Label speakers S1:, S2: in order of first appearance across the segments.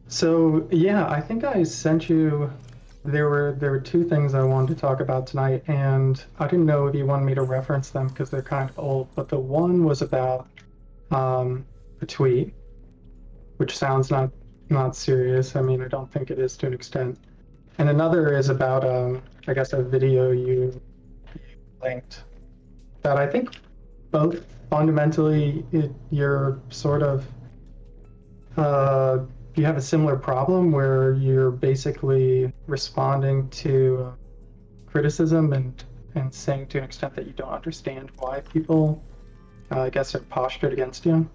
S1: So yeah, I think I sent you. There were two things I wanted to talk about tonight, and I didn't know if you wanted me to reference them because they're kind of old. But the one was about um, a tweet, which sounds not serious. I mean, I don't think it is to an extent. And another is about I guess a video you linked that I think both fundamentally you're sort of uh, you have a similar problem where you're basically responding to criticism and saying to an extent that you don't understand why people, I guess, are postured against you.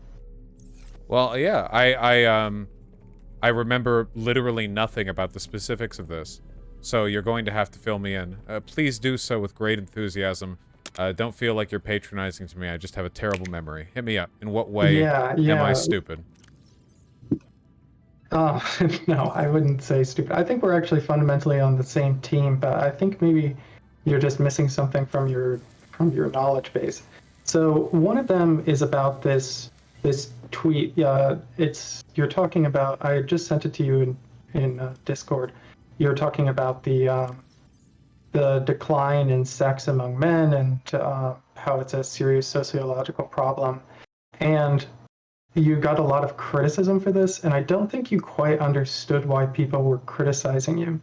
S2: Well, yeah, I remember literally nothing about the specifics of this, so you're going to have to fill me in. Please do so with great enthusiasm. Don't feel like you're patronizing to me. I just have a terrible memory. Hit me up. In what way
S1: Yeah,
S2: am I
S1: yeah.
S2: stupid?
S1: Uh, no, I wouldn't say stupid. I think we're actually fundamentally on the same team, but I think maybe you're just missing something from your knowledge base. So one of them is about this tweet. It's you're talking about. I just sent it to you in Discord. You're talking about the decline in sex among men and how it's a serious sociological problem. And you got a lot of criticism for this, and I don't think you quite understood why people were criticizing you.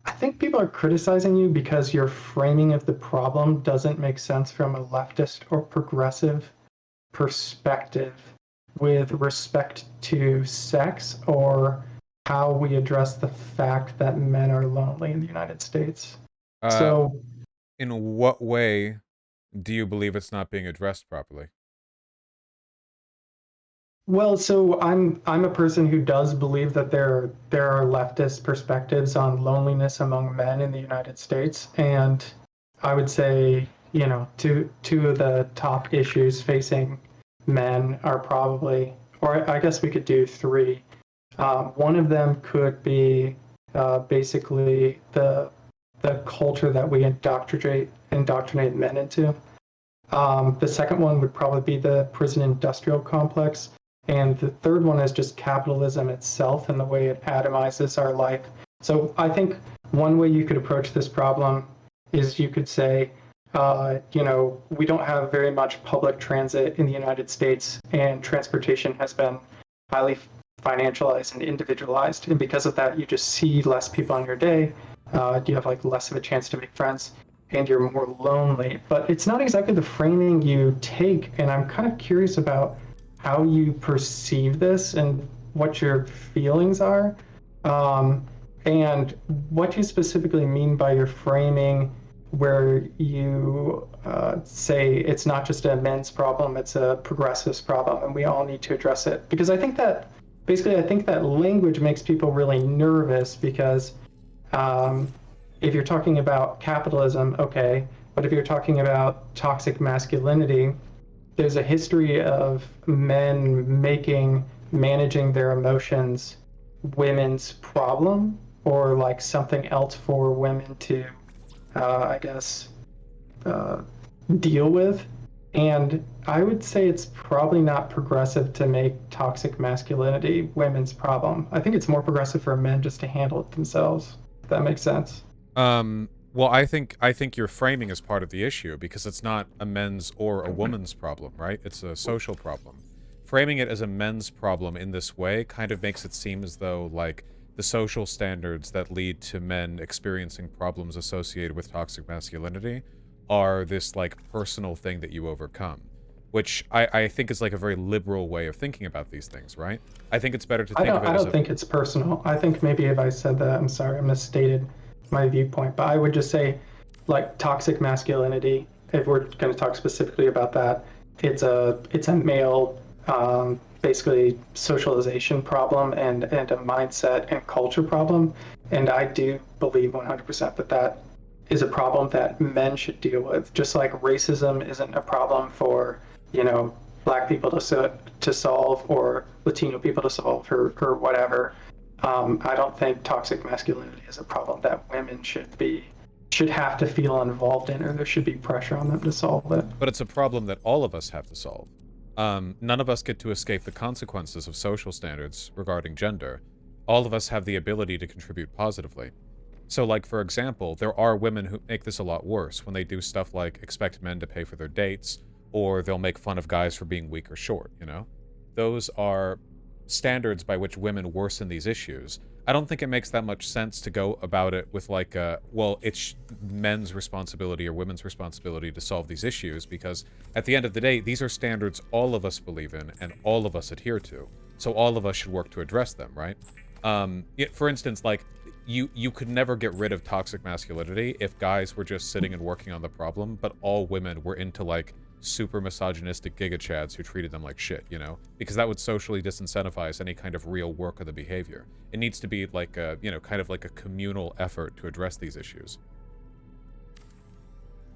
S1: I think people are criticizing you because your framing of the problem doesn't make sense from a leftist or progressive perspective with respect to sex or how we address the fact that men are lonely in the United States.
S2: Uh,
S1: So
S2: in what way do you believe it's not being addressed properly?
S1: Well, so I'm a person who does believe that there are leftist perspectives on loneliness among men in the United States, and I would say, you know, two of the top issues facing men are probably, or I guess we could do three. One of them could be basically the culture that we indoctrinate men into. The second one would probably be the prison industrial complex. And the third one is just capitalism itself and the way it atomizes our life. So I think one way you could approach this problem is you could say, we don't have very much public transit in the United States, and transportation has been highly financialized and individualized. And because of that, you just see less people on your day. You have like less of a chance to make friends and you're more lonely. But it's not exactly the framing you take. And I'm kind of curious about how you perceive this and what your feelings are, and what you specifically mean by your framing, where you say it's not just a men's problem, it's a progressives problem, and we all need to address it. Because I think that basically, I think that language makes people really nervous because um, if you're talking about capitalism, okay, but if you're talking about toxic masculinity, there's a history of men making managing their emotions women's problem or like something else for women to, I guess, uh, deal with. And I would say it's probably not progressive to make toxic masculinity women's problem. I think it's more progressive for men just to handle it themselves, if that makes sense.
S2: Well, I think your framing is part of the issue because it's not a men's or a woman's problem, right? It's a social problem. Framing it as a men's problem in this way kind of makes it seem as though, like, the social standards that lead to men experiencing problems associated with toxic masculinity are this, like, personal thing that you overcome. Which I think is, like, a very liberal way of thinking about these things, right? I think it's better to think of it
S1: I
S2: as
S1: don't
S2: a...
S1: think it's personal. I think maybe if I said that, I'm sorry, I misstated my viewpoint. But I would just say, like toxic masculinity, if we're going to talk specifically about that, it's a male basically socialization problem and a mindset and culture problem. And I do believe 100% that that is a problem that men should deal with. Just like racism isn't a problem for, you know, black people to solve or Latino people to solve or whatever. I don't think toxic masculinity is a problem that women should have to feel involved in, or there should be pressure on them to solve it.
S2: But it's a problem that all of us have to solve. None of us get to escape the consequences of social standards regarding gender. all of us have the ability to contribute positively. So, like, for example, there are women who make this a lot worse when they do stuff like expect men to pay for their dates, or they'll make fun of guys for being weak or short, you know? Those are standards by which women worsen these issues. I don't think it makes that much sense to go about it with like, well, it's men's responsibility or women's responsibility to solve these issues, because at the end of the day, these are standards all of us believe in and all of us adhere to. So all of us should work to address them, right? For instance, like, you could never get rid of toxic masculinity if guys were just sitting and working on the problem, but all women were into, like, super misogynistic giga-chads who treated them like shit, you know? Because that would socially disincentivize any kind of real work of the behavior. It needs to be like a, you know, kind of like a communal effort to address these issues.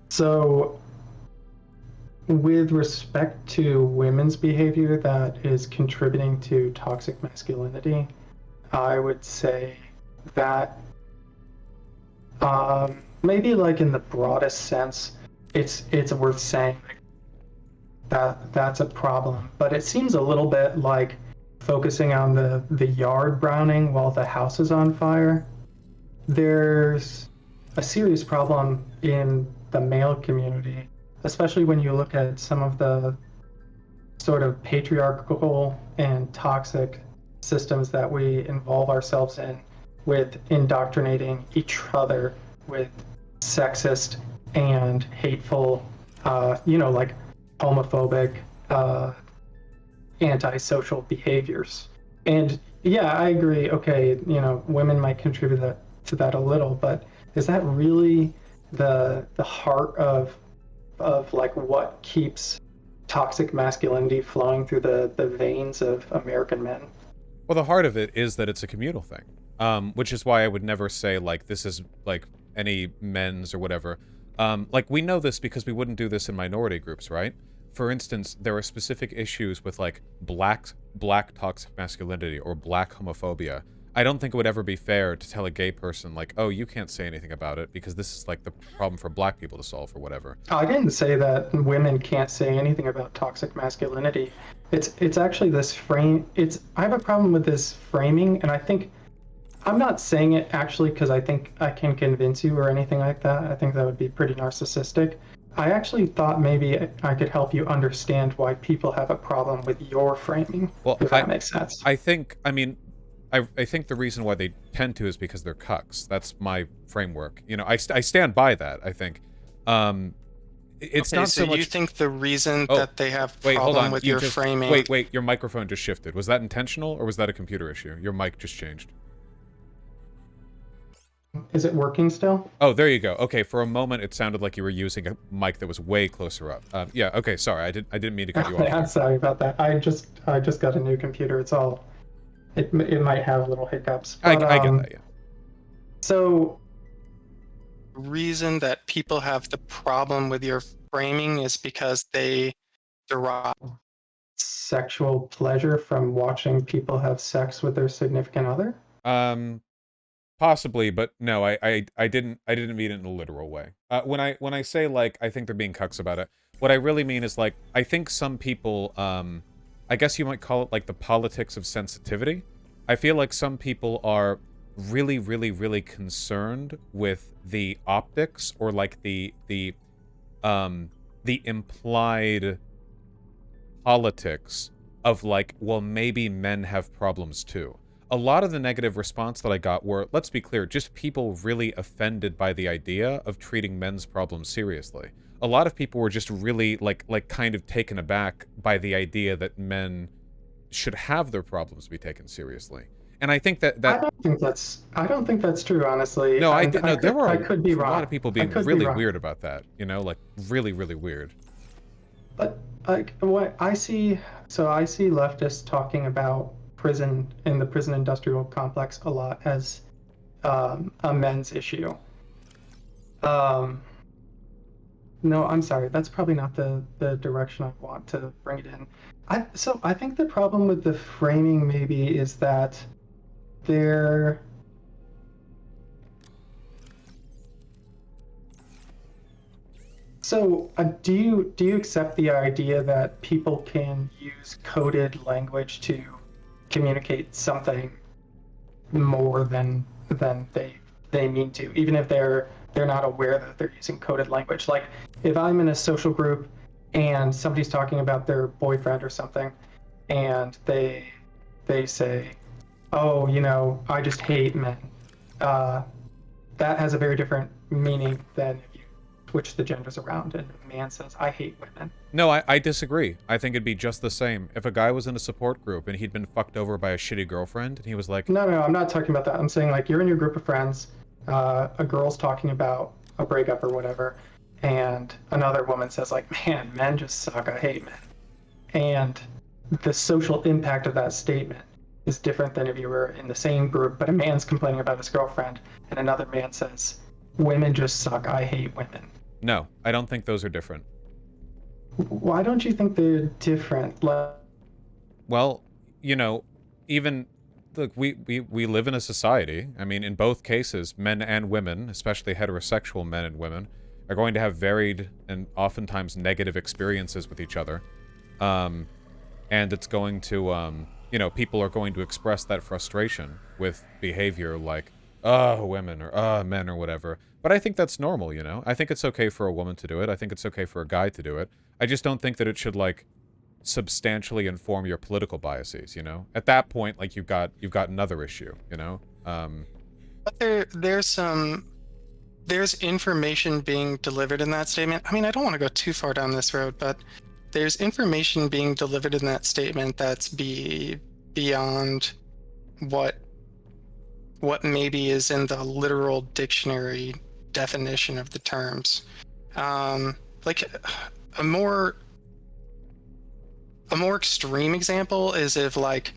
S1: So, with respect to women's behavior that is contributing to toxic masculinity, I would say that maybe like in the broadest sense, it's worth saying that that's a problem. But it seems a little bit like focusing on the yard browning while the house is on fire. There's a serious problem in the male community, especially when you look at some of the sort of patriarchal and toxic systems that we involve ourselves in, with indoctrinating each other with sexist and hateful, like homophobic, antisocial behaviors. And yeah, I agree. Okay, women might contribute to that a little, but is that really the heart of like what keeps toxic masculinity flowing through the veins of American men?
S2: Well, the heart of it is that it's a communal thing, which is why I would never say, like, this is, like, any men's or whatever. Like, we know this because we wouldn't do this in minority groups, right? For instance, there are specific issues with, like, black toxic masculinity or black homophobia. I don't think it would ever be fair to tell a gay person, like, oh, you can't say anything about it because this is, like, the problem for black people to solve or whatever.
S1: I didn't say that women can't say anything about toxic masculinity. It's actually this frame. I have a problem with this framing, and I think I'm not saying it actually because I think I can convince you or anything like that. I think that would be pretty narcissistic. I actually thought maybe I could help you understand why people have a problem with your framing, if that makes sense.
S2: I think the reason why they tend to is because they're cucks. That's my framework. I stand by that, I think. It's
S3: okay,
S2: not so much...
S3: you think the reason that they have problem with your framing...
S2: Wait, your microphone just shifted. Was that intentional, or was that a computer issue? Your mic just changed.
S1: Is it working still?
S2: Oh, there you go. Okay, for a moment it sounded like you were using a mic that was way closer up. Yeah, okay, sorry. I didn't mean to cut you off.
S1: I'm sorry about that. I just got a new computer. It might have little hiccups. But,
S2: I get that, yeah.
S1: So,
S3: the reason that people have the problem with your framing is because they derive
S1: sexual pleasure from watching people have sex with their significant other?
S2: Possibly, but no, I didn't mean it in a literal way. When I say, like, I think they're being cucks about it, what I really mean is, like, I think some people, I guess you might call it, like, the politics of sensitivity. I feel like some people are really, really, really concerned with the optics, or, like, the implied politics of, like, well, maybe men have problems too. A lot of the negative response that I got were, let's be clear, just people really offended by the idea of treating men's problems seriously. A lot of people were just really, like kind of taken aback by the idea that men should have their problems be taken seriously. And I think that
S1: I don't think that's true, honestly.
S2: No, there were
S1: I could be wrong.
S2: A lot of people being really weird about that, like really, really weird.
S1: But like what I see leftists talking about prison and the prison industrial complex a lot as a men's issue. No, I'm sorry. That's probably not the direction I want to bring it in. I think the problem with the framing maybe is that they're... So do you accept the idea that people can use coded language to communicate something more than they mean to, even if they're not aware that they're using coded language. Like if I'm in a social group and somebody's talking about their boyfriend or something, and they say, "Oh, I just hate men," that has a very different meaning than if you switch the genders around and a man says, "I hate women."
S2: No, I disagree. I think it'd be just the same. If a guy was in a support group and he'd been fucked over by a shitty girlfriend, and he was like,
S1: No, I'm not talking about that. I'm saying like you're in your group of friends, a girl's talking about a breakup or whatever, and another woman says like, "Man, men just suck. I hate men." And the social impact of that statement is different than if you were in the same group, but a man's complaining about his girlfriend, and another man says, "Women just suck. I hate women."
S2: no, I don't think those are different.
S1: Why don't you think they're different?
S2: Well, even look, we live in a society. I mean, in both cases, men and women, especially heterosexual men and women, are going to have varied and oftentimes negative experiences with each other. And it's going to, people are going to express that frustration with behavior like, oh, women, or men, or whatever. But I think that's normal, I think it's okay for a woman to do it. I think it's okay for a guy to do it. I just don't think that it should, like, substantially inform your political biases, At that point, like, you've got another issue,
S3: But there's information being delivered in that statement. I mean, I don't want to go too far down this road, but there's information being delivered in that statement that's beyond what maybe is in the literal dictionary definition of the terms. Like a more extreme example is if like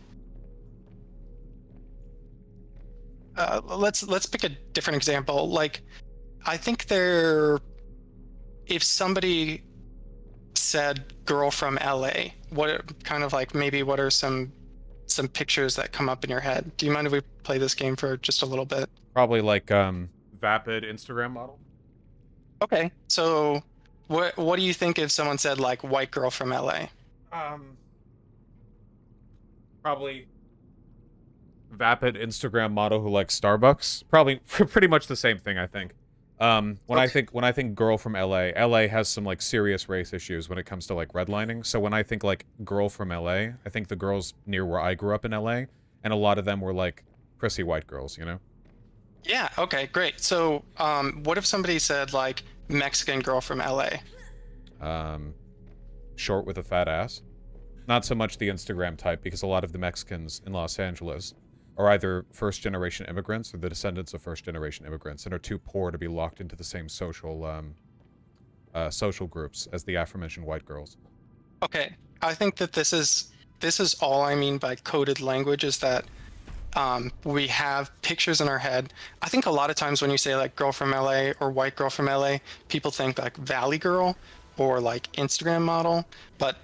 S3: let's pick a different example. Like I think if somebody said girl from LA, what kind of like maybe what are some pictures that come up in your head? Do you mind if we play this game for just a little bit?
S2: Probably like vapid Instagram model.
S3: Okay, so what do you think if someone said like white girl from LA?
S2: Probably vapid Instagram model who likes Starbucks. Probably pretty much the same thing, I think. When I think girl from LA has some like serious race issues when it comes to like redlining. So when I think like girl from LA, I think the girls near where I grew up in LA, and a lot of them were like prissy white girls,
S3: Yeah, okay, great. So what if somebody said like Mexican girl from LA?
S2: Short with a fat ass. Not so much the Instagram type, because a lot of the Mexicans in Los Angeles are either first-generation immigrants or the descendants of first-generation immigrants and are too poor to be locked into the same social groups as the aforementioned white girls.
S3: Okay, I think that this is all I mean by coded language is that we have pictures in our head. I think a lot of times when you say like girl from LA or white girl from LA, people think like Valley Girl or like Instagram model, but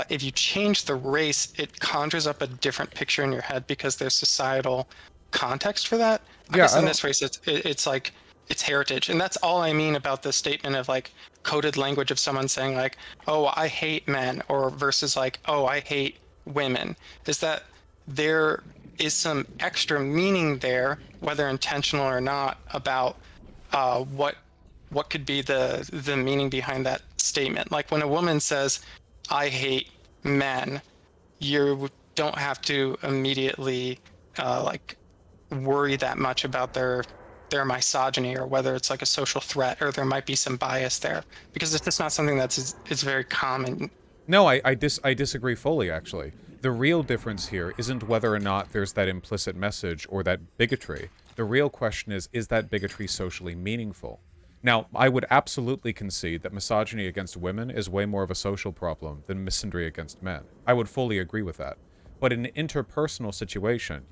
S3: if you change the race, it conjures up a different picture in your head because there's societal context for that. I guess in this case, it's like it's heritage, and that's all I mean about the statement of like coded language of someone saying like, "Oh, I hate men," or versus like, "Oh, I hate women," is that there is some extra meaning there, whether intentional or not, about what could be the meaning behind that statement. Like when a woman says, "I hate men," you don't have to immediately like worry that much about their misogyny or whether it's like a social threat or there might be some bias there, because it's just not something it's very common.
S2: No, I disagree fully, actually. The real difference here isn't whether or not there's that implicit message or that bigotry. The real question is that bigotry socially meaningful? Now, I would absolutely concede that misogyny against women is way more of a social problem than misandry against men. I would fully agree with that. But in an interpersonal situation,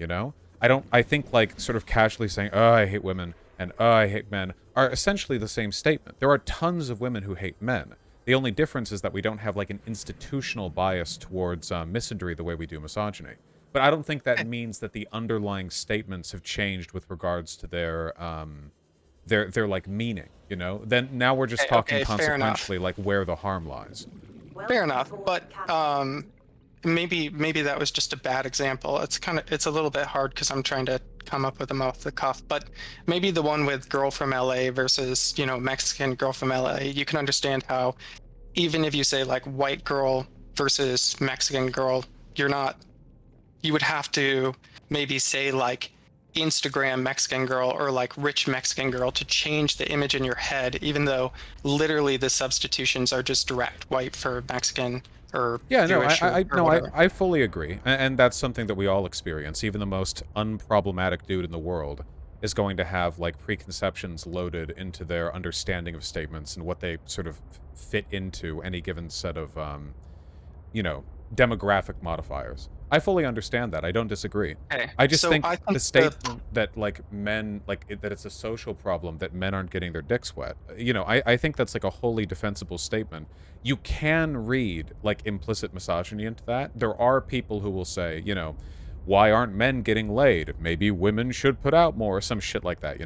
S2: I think like sort of casually saying, "Oh, I hate women," and "Oh, I hate men," are essentially the same statement. There are tons of women who hate men. The only difference is that we don't have like an institutional bias towards misandry the way we do misogyny. But I don't think that means that the underlying statements have changed with regards to their like meaning, Then now we're just talking consequentially like where the harm lies.
S3: Fair enough, but maybe that was just a bad example. It's a little bit hard because I'm trying to come up with them off the cuff, but maybe the one with girl from LA versus, Mexican girl from LA, you can understand how even if you say like white girl versus Mexican girl, you would have to maybe say like Instagram Mexican girl or like rich Mexican girl to change the image in your head, even though literally the substitutions are just direct white for Mexican or
S2: Yeah, no,
S3: Jewish or
S2: no,
S3: whatever.
S2: I fully agree, and that's something that we all experience. Even the most unproblematic dude in the world is going to have like preconceptions loaded into their understanding of statements and what they sort of fit into any given set of, demographic modifiers. I fully understand that. I don't disagree.
S3: Okay,
S2: I just
S3: so
S2: think
S3: I
S2: the
S3: think
S2: statement that like men that it's a social problem that men aren't getting their dicks wet. I think that's like a wholly defensible statement. You can read like implicit misogyny into that. There are people who will say, why aren't men getting laid? Maybe women should put out more, some shit like that.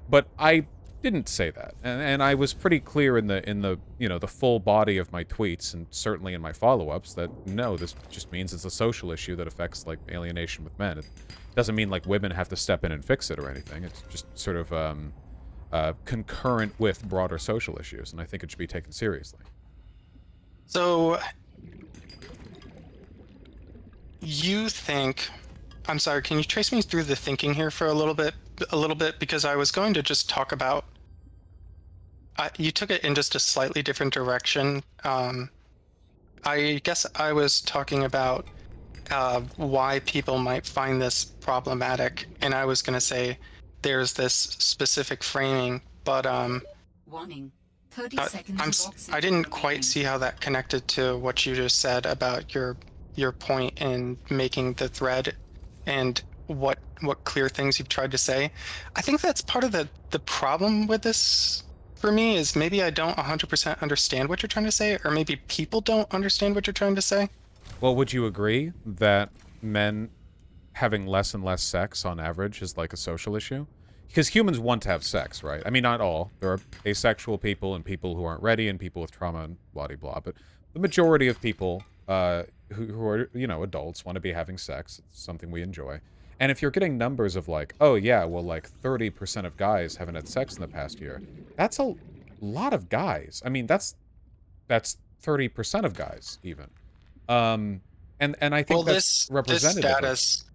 S2: But I didn't say that, and I was pretty clear in the the full body of my tweets and certainly in my follow-ups that no, this just means it's a social issue that affects like alienation with men. It doesn't mean like women have to step in and fix it or anything. It's just sort of concurrent with broader social issues, and I think it should be taken seriously.
S3: so you think I'm sorry, can you trace me through the thinking here for a little bit because I was going to just talk about you took it in just a slightly different direction. I guess I was talking about why people might find this problematic, and I was going to say there's this specific framing, but
S4: Warning. 30 seconds.
S3: I didn't quite see how that connected to what you just said about your point in making the thread and what clear things you've tried to say. I think that's part of the problem with this for me is maybe I don't 100% understand what you're trying to say, or maybe people don't understand what you're trying to say.
S2: Well, would you agree that men having less and less sex on average is like a social issue? Because humans want to have sex, right? I mean, not all. There are asexual people and people who aren't ready and people with trauma and blah, blah, blah. But the majority of people who are, adults want to be having sex. It's something we enjoy. And if you're getting numbers of like, oh yeah, well like 30% of guys haven't had sex in the past year, that's a lot of guys. I mean, that's 30% of guys even. And I think that's representative.
S3: This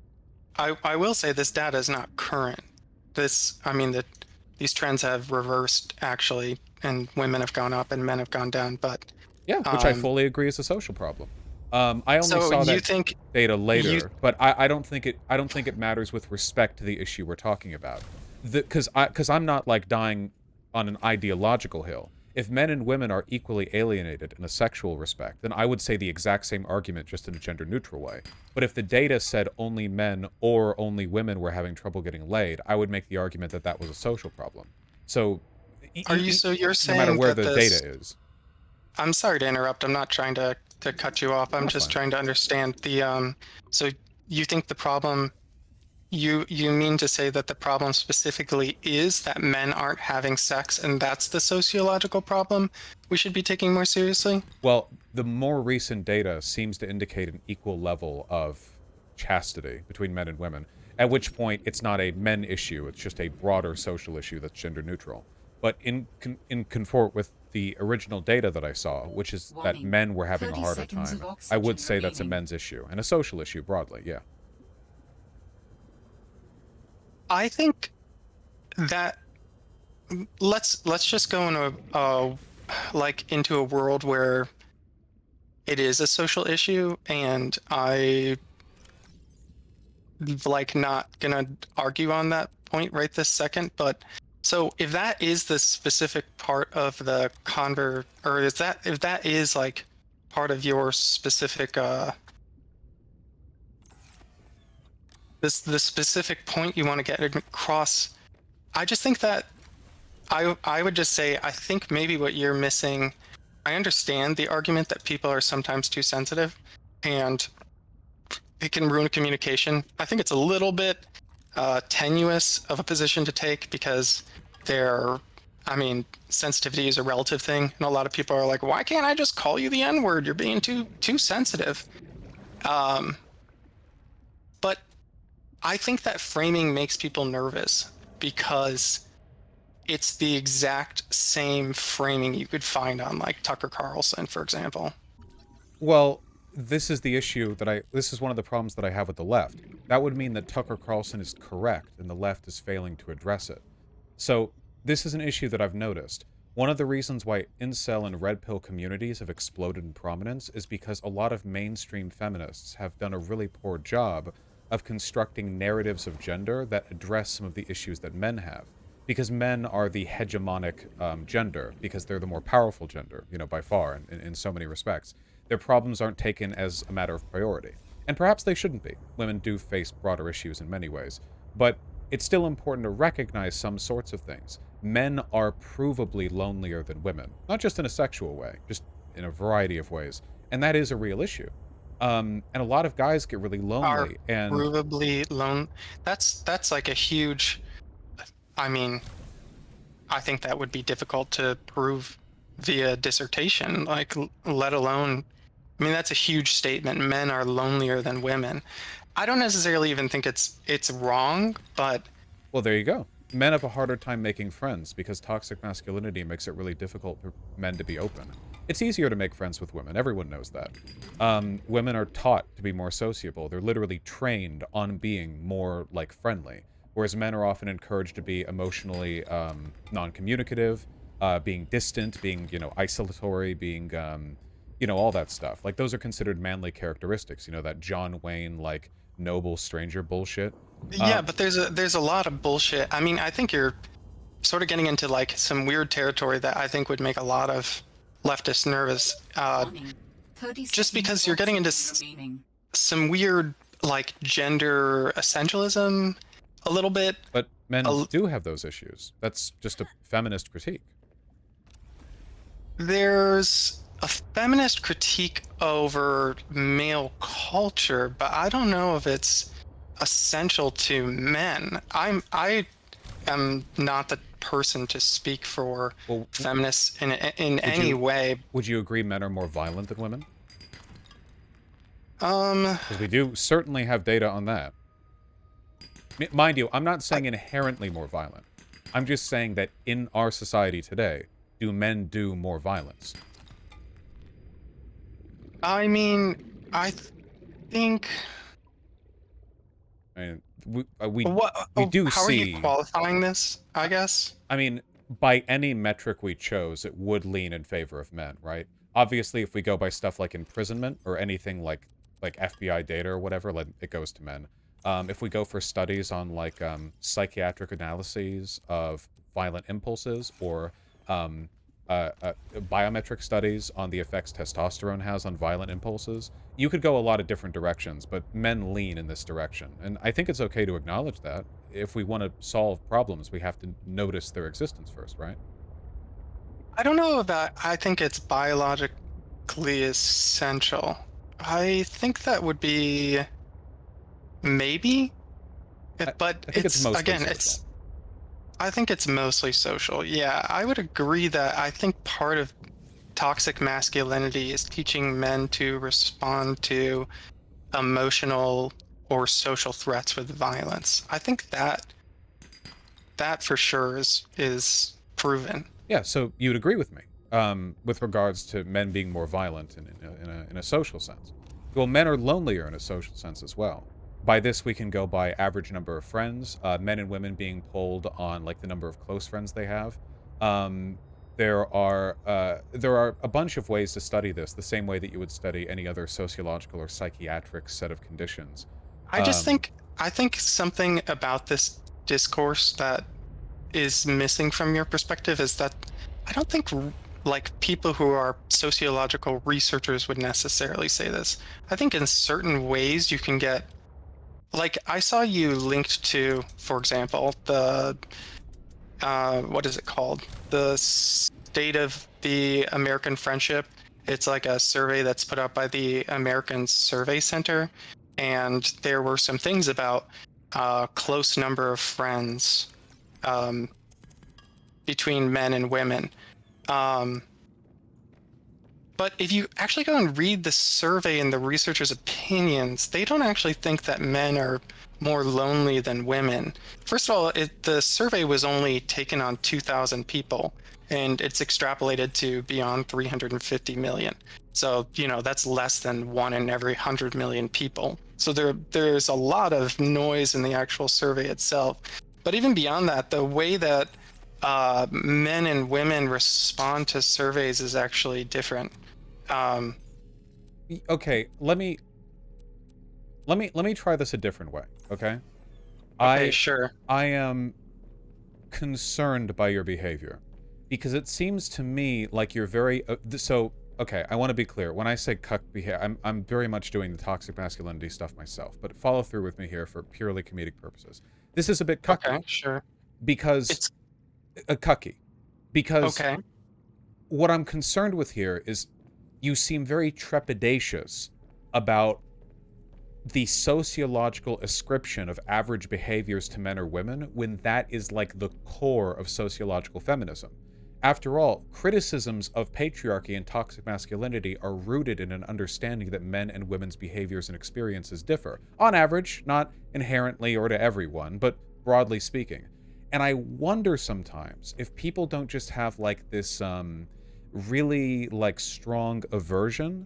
S3: data, I will say this data is not current. These trends have reversed actually, and women have gone up and men have gone down. But
S2: yeah, which I fully agree is a social problem. I only saw that data later, but I don't think it matters with respect to the issue we're talking about. Because I'm not like dying on an ideological hill. If men and women are equally alienated in a sexual respect, then I would say the exact same argument just in a gender-neutral way. But if the data said only men or only women were having trouble getting laid, I would make the argument that that was a social problem. So,
S3: you're saying
S2: no matter where
S3: that
S2: the data is.
S3: I'm sorry to interrupt. I'm not trying to cut you off. I'm just trying to understand the. So you think the problem? You mean to say that the problem specifically is that men aren't having sex, and that's the sociological problem we should be taking more seriously?
S2: Well, the more recent data seems to indicate an equal level of chastity between men and women, at which point it's not a men issue, it's just a broader social issue that's gender neutral. But in conform with the original data that I saw, which is that men were having a harder time, I would say that's a men's issue, and a social issue broadly, yeah.
S3: I think that let's just go into a world where it is a social issue, and I like not gonna argue on that point right this second. But so if that is the specific part of the or if that is like part of your specific the specific point you want to get across, I just think that I would just say I think maybe what you're missing. I understand the argument that people are sometimes too sensitive, and it can ruin communication. I think it's a little bit tenuous of a position to take because sensitivity is a relative thing, and a lot of people are like, "Why can't I just call you the N-word? You're being too sensitive." But I think that framing makes people nervous because it's the exact same framing you could find on like Tucker Carlson, for example.
S2: Well, this is the issue this is one of the problems that I have with the left. That would mean that Tucker Carlson is correct and the left is failing to address it. So, this is an issue that I've noticed. One of the reasons why incel and red pill communities have exploded in prominence is because a lot of mainstream feminists have done a really poor job of constructing narratives of gender that address some of the issues that men have. Because men are the hegemonic gender, because they're the more powerful gender, by far, in so many respects. Their problems aren't taken as a matter of priority. And perhaps they shouldn't be. Women do face broader issues in many ways. But it's still important to recognize some sorts of things. Men are provably lonelier than women. Not just in a sexual way, just in a variety of ways. And that is a real issue. And a lot of guys get really lonely. And
S3: Provably lone. That's like a huge. I mean, I think that would be difficult to prove via dissertation. Like, let alone. I mean, that's a huge statement. Men are lonelier than women. I don't necessarily even think it's wrong, but
S2: well, there you go. Men have a harder time making friends because toxic masculinity makes it really difficult for men to be open. It's easier to make friends with women. Everyone knows that. Women are taught to be more sociable. They're literally trained on being more like friendly, whereas men are often encouraged to be emotionally non-communicative, being distant, being isolatory, being all that stuff. Like those are considered manly characteristics. That John Wayne like noble stranger bullshit.
S3: yeah, but there's a lot of bullshit. I mean, I think you're sort of getting into like some weird territory that I think would make a lot of leftists nervous. Just because you're getting into some weird like gender essentialism a little bit.
S2: But men do have those issues. That's just a feminist critique.
S3: There's a feminist critique over male culture, but I don't know if it's essential to men. I am not the person to speak for feminists in any way.
S2: Would you agree men are more violent than women? Because we do certainly have data on that. Mind you, I'm not saying inherently more violent. I'm just saying that in our society today, do men do more violence?
S3: I mean, I think.
S2: I mean, we do
S3: how
S2: see.
S3: Are you qualifying this? I guess.
S2: I mean, by any metric we chose, it would lean in favor of men, right? Obviously, if we go by stuff like imprisonment or anything like FBI data or whatever, like it goes to men. If we go for studies on like psychiatric analyses of violent impulses or biometric studies on the effects testosterone has on violent impulses, you could go a lot of different directions, but men lean in this direction. And I think it's okay to acknowledge that. If we want to solve problems, we have to notice their existence first, right?
S3: I don't know about, I think it's biologically essential. I think that would be maybe, but
S2: I think it's mostly
S3: again,
S2: social.
S3: I think it's mostly social. Yeah, I would agree that I think part of toxic masculinity is teaching men to respond to emotional or social threats with violence. I think that for sure is proven.
S2: Yeah, so you'd agree with me with regards to men being more violent in a social sense. Well, men are lonelier in a social sense as well. By this, we can go by average number of friends, men and women being polled on like the number of close friends they have. There are a bunch of ways to study this, the same way that you would study any other sociological or psychiatric set of conditions.
S3: I think something about this discourse that is missing from your perspective is that I don't think like people who are sociological researchers would necessarily say this. I think in certain ways you can get, like I saw you linked to, for example, the what is it called? The State of the American Friendship. It's like a survey that's put out by the American Survey Center, and there were some things about close number of friends between men and women. But if you actually go and read the survey and the researchers' opinions, they don't actually think that men are more lonely than women. First of all, the survey was only taken on 2,000 people, and it's extrapolated to beyond 350 million. So, that's less than 1 in every 100 million people. So there's a lot of noise in the actual survey itself. But even beyond that, the way that men and women respond to surveys is actually different.
S2: Okay, let me try this a different way, okay?
S3: Okay, sure.
S2: I am concerned by your behavior because it seems to me like you're very okay, I want to be clear. When I say cuck behavior, I'm very much doing the toxic masculinity stuff myself, but follow through with me here for purely comedic purposes. This is a bit cucky.
S3: Okay, sure.
S2: Because
S3: It's
S2: a cucky. Because
S3: okay.
S2: what I'm concerned with here is you seem very trepidatious about the sociological ascription of average behaviors to men or women when that is like the core of sociological feminism. After all, criticisms of patriarchy and toxic masculinity are rooted in an understanding that men and women's behaviors and experiences differ. On average, not inherently or to everyone, but broadly speaking. And I wonder sometimes if people don't just have like this really like strong aversion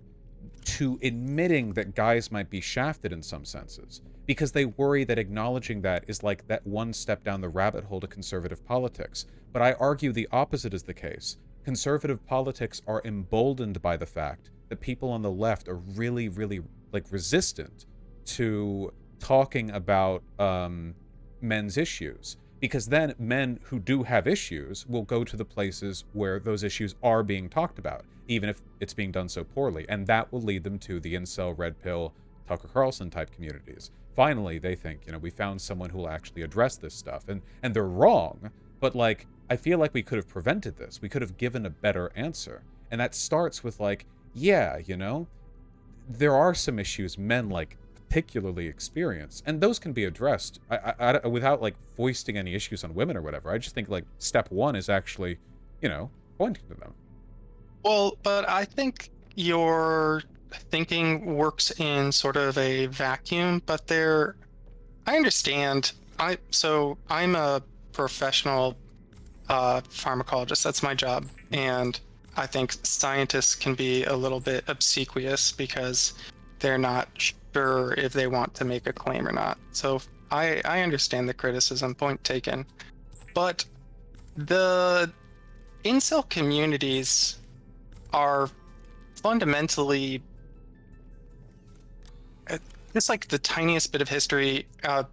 S2: to admitting that guys might be shafted in some senses, because they worry that acknowledging that is like that one step down the rabbit hole to conservative politics. But I argue the opposite is the case. Conservative politics are emboldened by the fact that people on the left are really, really like resistant to talking about men's issues. Because then men who do have issues will go to the places where those issues are being talked about, even if it's being done so poorly. And that will lead them to the incel, red pill, Tucker Carlson type communities. Finally, they think, we found someone who will actually address this stuff. And they're wrong, but like, I feel like we could have prevented this. We could have given a better answer. And that starts with like, yeah, there are some issues men like particularly experience, and those can be addressed I without like foisting any issues on women or whatever. I just think like step one is actually, pointing to them.
S3: Well, but I think your thinking works in sort of a vacuum, but I understand. I'm a professional pharmacologist. That's my job. And I think scientists can be a little bit obsequious because they're not sure if they want to make a claim or not. So I understand the criticism, point taken. But the incel communities are fundamentally just like the tiniest bit of history.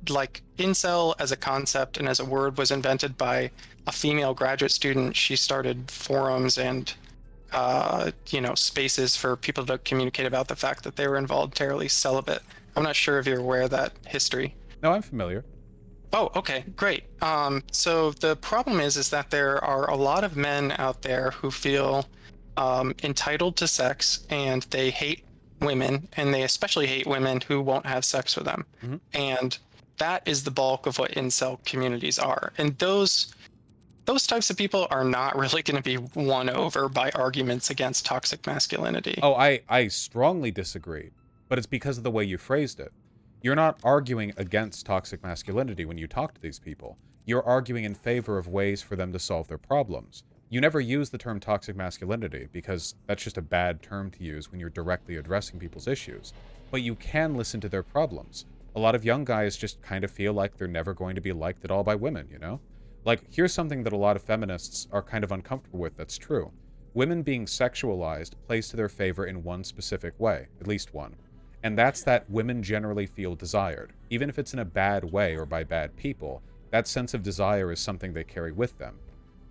S3: Like incel as a concept and as a word was invented by a female graduate student. She started forums and spaces for people to communicate about the fact that they were involuntarily celibate. I'm not sure if you're aware of that history.
S2: No, I'm familiar.
S3: Oh, okay, great. So the problem is that there are a lot of men out there who feel entitled to sex, and they hate women, and they especially hate women who won't have sex with them.
S2: Mm-hmm.
S3: And that is the bulk of what incel communities are. And those types of people are not really going to be won over by arguments against toxic masculinity.
S2: Oh, I strongly disagree, but it's because of the way you phrased it. You're not arguing against toxic masculinity when you talk to these people. You're arguing in favor of ways for them to solve their problems. You never use the term toxic masculinity because that's just a bad term to use when you're directly addressing people's issues. But you can listen to their problems. A lot of young guys just kind of feel like they're never going to be liked at all by women, Like, here's something that a lot of feminists are kind of uncomfortable with that's true. Women being sexualized plays to their favor in one specific way, at least one. And that's that women generally feel desired. Even if it's in a bad way or by bad people, that sense of desire is something they carry with them.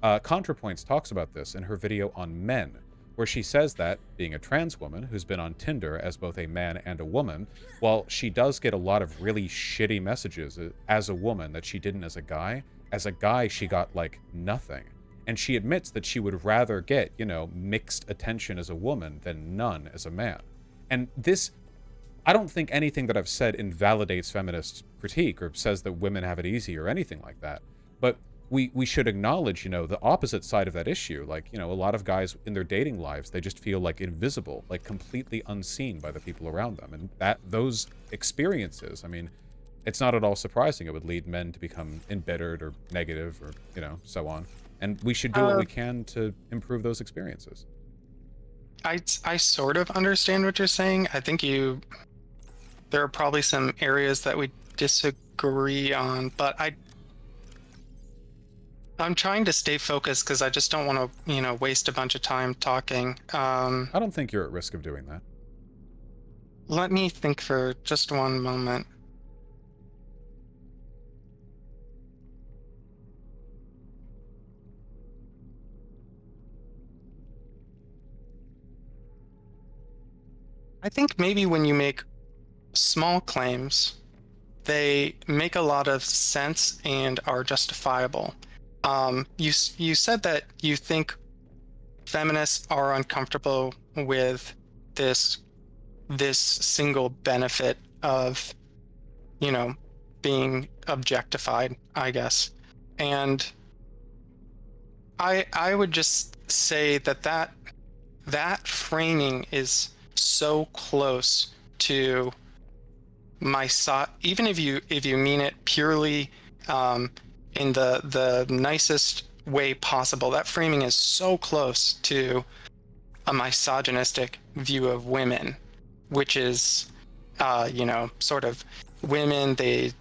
S2: ContraPoints talks about this in her video on men, where she says that, being a trans woman who's been on Tinder as both a man and a woman, while she does get a lot of really shitty messages as a woman that she didn't as a guy she got, like, nothing. And she admits that she would rather get, mixed attention as a woman than none as a man. And this, I don't think anything that I've said invalidates feminist critique or says that women have it easy or anything like that. But we should acknowledge, you know, the opposite side of that issue. Like, you know, a lot of guys in their dating lives, they just feel like invisible, like completely unseen by the people around them. And those experiences, I mean, it's not at all surprising it would lead men to become embittered or negative or, you know, so on. And we should do what we can to improve those experiences.
S3: I sort of understand what you're saying. I think there are probably some areas that we disagree on, but I'm trying to stay focused because I just don't want to, you know, waste a bunch of time talking.
S2: I don't think you're at risk of doing that.
S3: Let me think for just one moment. I think maybe when you make small claims, they make a lot of sense and are justifiable. You said that you think feminists are uncomfortable with this single benefit of, you know, being objectified, I guess. And I would just say that framing is so close to even if you mean it purely in the nicest way possible, that framing is so close to a misogynistic view of women, which is you know, sort of women, they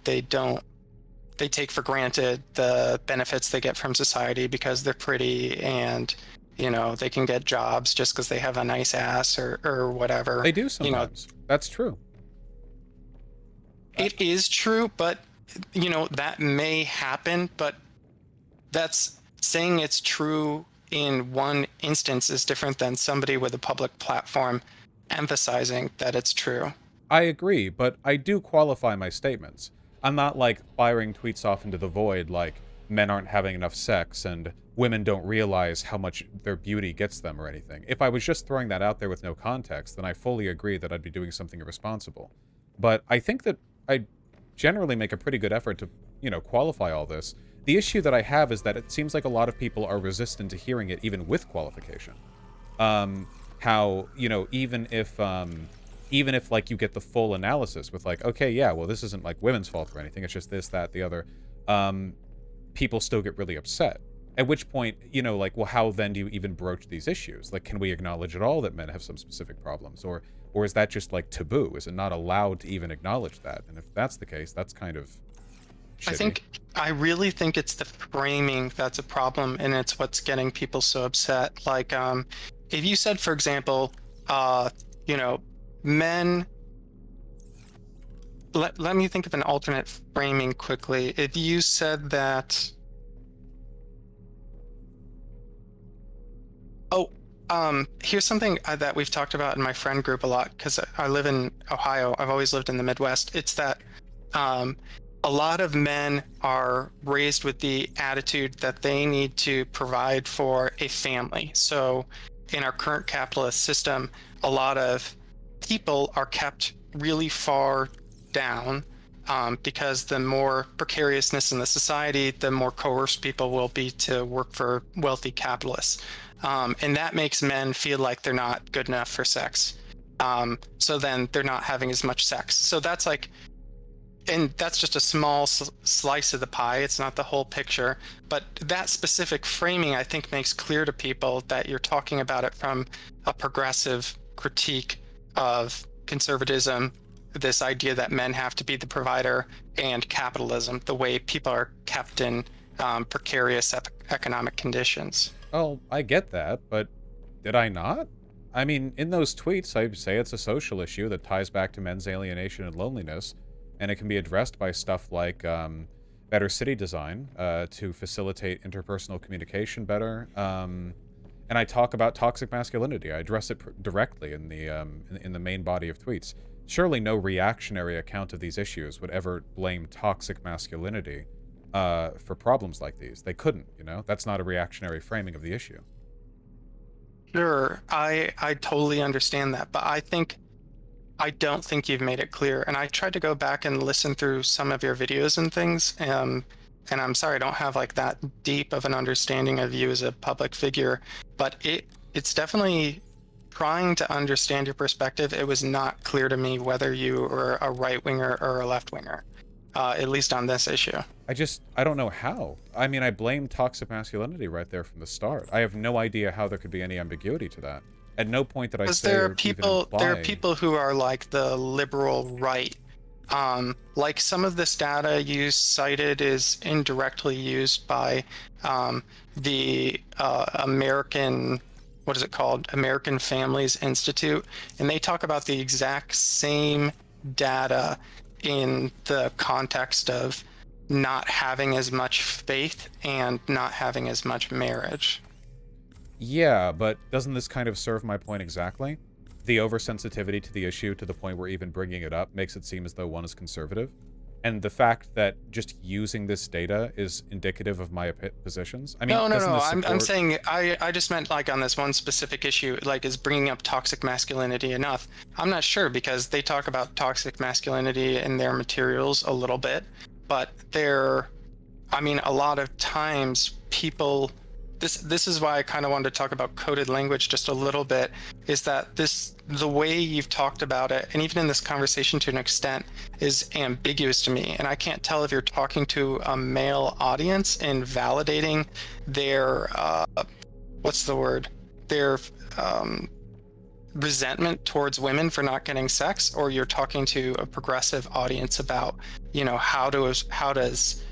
S3: take for granted the benefits they get from society because they're pretty, and you know, they can get jobs just because they have a nice ass or whatever.
S2: They do sometimes. You know, that's true.
S3: It is true, but you know, that may happen, but that's saying it's true in one instance is different than somebody with a public platform emphasizing that it's true.
S2: I agree, but I do qualify my statements. I'm not like firing tweets off into the void like men aren't having enough sex and women don't realize how much their beauty gets them or anything. If I was just throwing that out there with no context, then I fully agree that I'd be doing something irresponsible. But I think that I generally make a pretty good effort to, you know, qualify all this. The issue that I have is that it seems like a lot of people are resistant to hearing it even with qualification. How, you know, even if like you get the full analysis with like, okay, yeah, well, this isn't like women's fault or anything, it's just this, that, the other, people still get really upset. At which point, you know, like, well, how then do you even broach these issues? Like, can we acknowledge at all that men have some specific problems? Or is that just like taboo? Is it not allowed to even acknowledge that? And if that's the case, that's kind of shitty.
S3: I really think it's the framing that's a problem, and it's what's getting people so upset. Like, if you said, for example, you know, men, let me think of an alternate framing quickly. If you said that, here's something that we've talked about in my friend group a lot, because I live in Ohio. I've always lived in the Midwest. It's that a lot of men are raised with the attitude that they need to provide for a family. So in our current capitalist system, a lot of people are kept really far down because the more precariousness in the society, the more coerced people will be to work for wealthy capitalists. And that makes men feel like they're not good enough for sex. So then they're not having as much sex. So that's like, and that's just a small slice of the pie. It's not the whole picture. But that specific framing, I think, makes clear to people that you're talking about it from a progressive critique of conservatism, this idea that men have to be the provider, and capitalism, the way people are kept in precarious economic conditions.
S2: Oh, I get that, but did I not? I mean, in those tweets, I say it's a social issue that ties back to men's alienation and loneliness, and it can be addressed by stuff like better city design to facilitate interpersonal communication better. And I talk about toxic masculinity. I address it directly in the main body of tweets. Surely no reactionary account of these issues would ever blame toxic masculinity for problems like these. They couldn't, you know? That's not a reactionary framing of the issue.
S3: Sure, I totally understand that, but I don't think you've made it clear. And I tried to go back and listen through some of your videos and things, and I'm sorry I don't have like that deep of an understanding of you as a public figure, but it's definitely trying to understand your perspective. It was not clear to me whether you were a right winger or a left winger, at least on this issue.
S2: I don't know how. I mean, I blame toxic masculinity right there from the start. I have no idea how there could be any ambiguity to that. At no point did I say
S3: There
S2: or
S3: are
S2: even
S3: people,
S2: imply...
S3: there are people who are like the liberal right. Like some of this data you cited is indirectly used by the American, what is it called? American Families Institute, and they talk about the exact same data in the context of not having as much faith and not having as much marriage.
S2: Yeah, but doesn't this kind of serve my point exactly? The oversensitivity to the issue to the point where even bringing it up makes it seem as though one is conservative. And the fact that just using this data is indicative of my positions. I mean,
S3: No.
S2: Support...
S3: I'm saying I just meant like on this one specific issue, like is bringing up toxic masculinity enough? I'm not sure because they talk about toxic masculinity in their materials a little bit, but I mean, a lot of times people. This is why I kind of wanted to talk about coded language just a little bit, is that the way you've talked about it, and even in this conversation to an extent, is ambiguous to me. And I can't tell if you're talking to a male audience and validating their, what's the word? Their resentment towards women for not getting sex, or you're talking to a progressive audience about, how does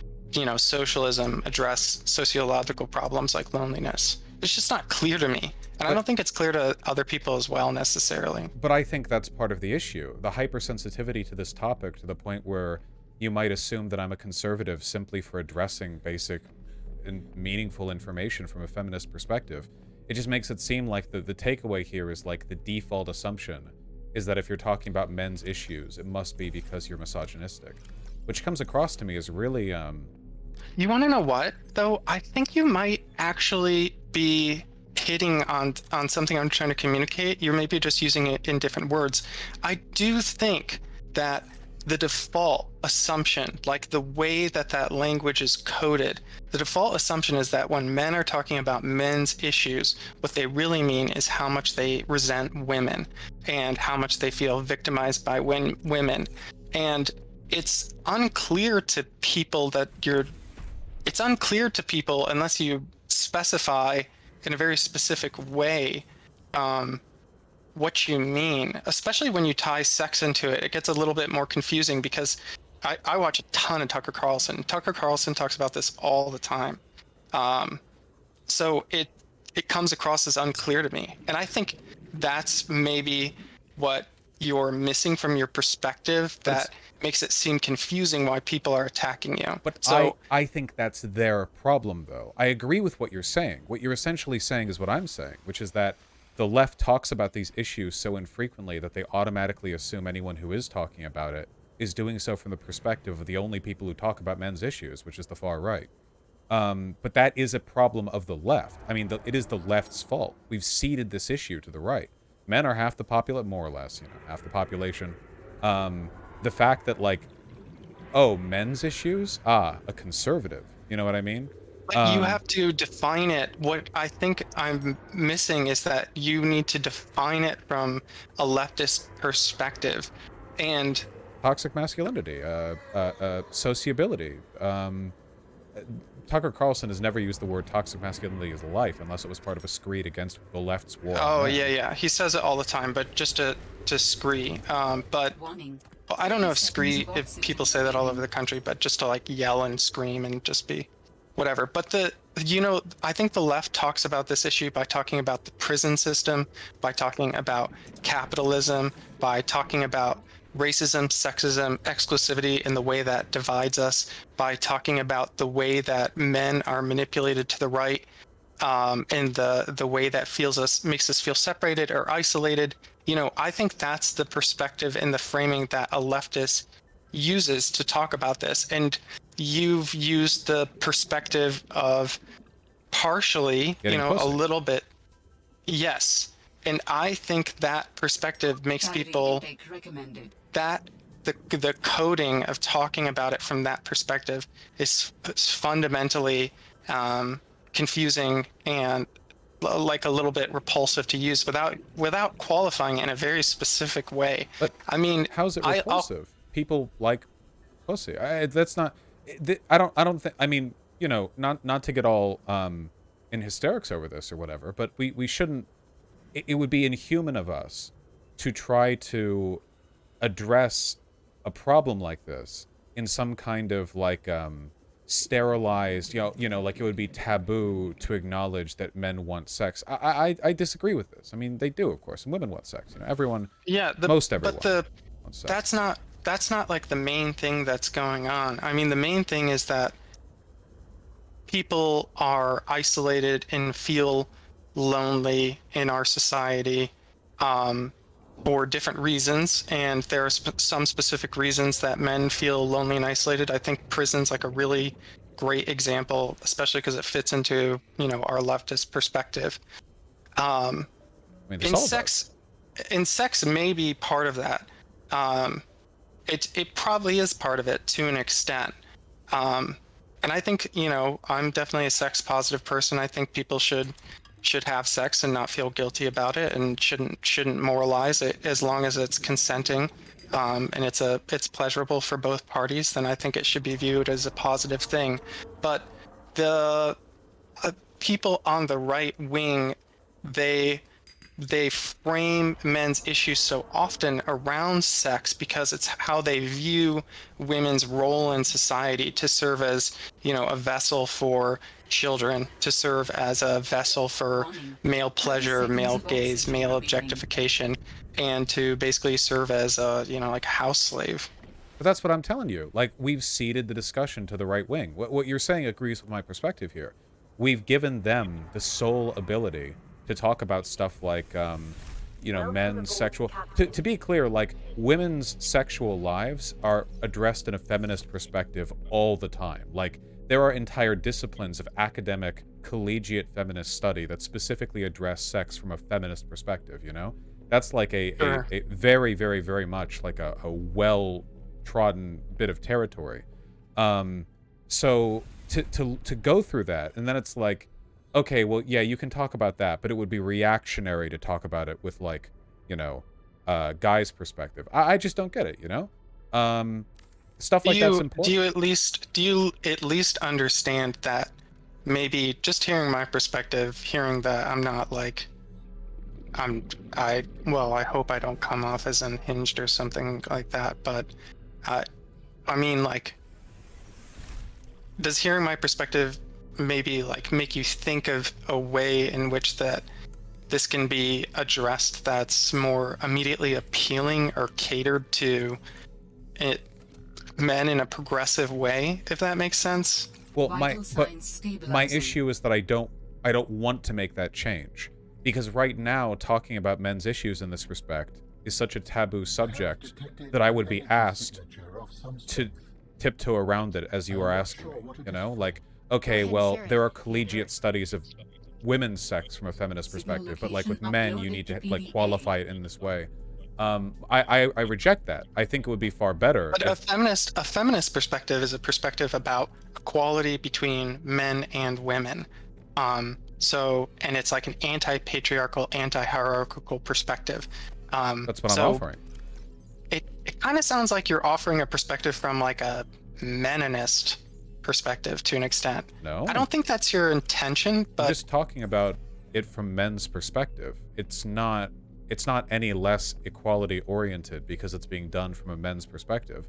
S3: socialism address sociological problems like loneliness. It's just not clear to me. And I don't think it's clear to other people as well, necessarily.
S2: But I think that's part of the issue. The hypersensitivity to this topic to the point where you might assume that I'm a conservative simply for addressing basic and meaningful information from a feminist perspective. It just makes it seem like the takeaway here is like the default assumption is that if you're talking about men's issues, it must be because you're misogynistic. Which comes across to me as really,
S3: You want to know what, though? I think you might actually be hitting on something I'm trying to communicate. You're maybe just using it in different words. I do think that the default assumption, like the way that language is coded, the default assumption is that when men are talking about men's issues, what they really mean is how much they resent women and how much they feel victimized by women. And it's unclear to people it's unclear to people unless you specify in a very specific way what you mean, especially when you tie sex into it. It gets a little bit more confusing because I watch a ton of Tucker Carlson. Tucker Carlson talks about this all the time. So it comes across as unclear to me. And I think that's maybe what you're missing from your perspective that makes it seem confusing why people are attacking you.
S2: But so, I think that's their problem, though. I agree with what you're saying. What you're essentially saying is what I'm saying, which is that the left talks about these issues so infrequently that they automatically assume anyone who is talking about it is doing so from the perspective of the only people who talk about men's issues, which is the far right. But that is a problem of the left. I mean, it is the left's fault. We've ceded this issue to the right. Men are half the population, more or less, half the population. The fact that, like, oh, men's issues? Ah, a conservative. You know what I mean?
S3: But you have to define it. What I think I'm missing is that you need to define it from a leftist perspective. And
S2: toxic masculinity, sociability. Tucker Carlson has never used the word toxic masculinity in his life unless it was part of a screed against the left's war.
S3: Oh, yeah. He says it all the time, but just to scree. But I don't know if people say that all over the country, but just to like yell and scream and just be whatever. But I think the left talks about this issue by talking about the prison system, by talking about capitalism, by talking about racism, sexism, exclusivity, and the way that divides us, by talking about the way that men are manipulated to the right, and the way that makes us feel separated or isolated. I think that's the perspective and the framing that a leftist uses to talk about this. And you've used the perspective of partially,
S2: getting pussy.
S3: A little bit. Yes. And I think that perspective makes people, that the coding of talking about it from that perspective is fundamentally confusing and like a little bit repulsive to use without qualifying it in a very specific way.
S2: But
S3: I mean,
S2: how's it repulsive? People like pussy. That's not. I don't think. I mean, you know, not to get all in hysterics over this or whatever, but we shouldn't. It would be inhuman of us to try to address a problem like this in some kind of like sterilized, you know, like it would be taboo to acknowledge that men want sex. I disagree with this. I mean, they do, of course, and women want sex. You know, everyone.
S3: Yeah,
S2: most everyone.
S3: But
S2: wants sex.
S3: that's not like the main thing that's going on. I mean, the main thing is that people are isolated and feel lonely in our society for different reasons, and there are some specific reasons that men feel lonely and isolated. I think prison's like a really great example, especially because it fits into, you know, our leftist perspective.
S2: I mean,
S3: Sex may be part of that. It probably is part of it to an extent. And I think, you know, I'm definitely a sex positive person. I think people should have sex and not feel guilty about it, and shouldn't moralize it as long as it's consenting, and it's pleasurable for both parties. Then I think it should be viewed as a positive thing. But the people on the right wing, they frame men's issues so often around sex because it's how they view women's role in society, to serve as, you know, a vessel for children, to serve as a vessel for male pleasure, male gaze, male objectification, and to basically serve as a, you know, like a house slave.
S2: But that's what I'm telling you. Like, we've ceded the discussion to the right wing. What you're saying agrees with my perspective here. We've given them the sole ability to talk about stuff like, you know, men's sexual... To be clear, like, women's sexual lives are addressed in a feminist perspective all the time. Like, there are entire disciplines of academic, collegiate feminist study that specifically address sex from a feminist perspective, you know? That's like a very, very, very much like a well-trodden bit of territory. So to go through that, and then it's like, okay, well, yeah, you can talk about that, but it would be reactionary to talk about it with, like, you know, guy's perspective. I just don't get it, you know? Stuff like that's important.
S3: Do you at least understand that maybe just hearing my perspective, hearing that I'm not like, I hope I don't come off as unhinged or something like that, but I mean, like, does hearing my perspective maybe like make you think of a way in which that this can be addressed that's more immediately appealing or catered to men in a progressive way, if that makes sense?
S2: Well, my issue is that I don't want to make that change, because right now talking about men's issues in this respect is such a taboo subject that I would be asked to tiptoe around it as you are asking me, you know? Like, okay, well, there are collegiate studies of women's sex from a feminist perspective, but like with men, you need to like qualify it in this way. I reject that. I think it would be far better.
S3: But a feminist perspective is a perspective about equality between men and women. So, and it's like an anti-patriarchal, anti-hierarchical perspective.
S2: That's what I'm offering.
S3: It kind of sounds like you're offering a perspective from like a Meninist perspective to an extent.
S2: No,
S3: I don't think that's your intention, but
S2: I'm just talking about it from men's perspective. It's not any less equality oriented because it's being done from a men's perspective.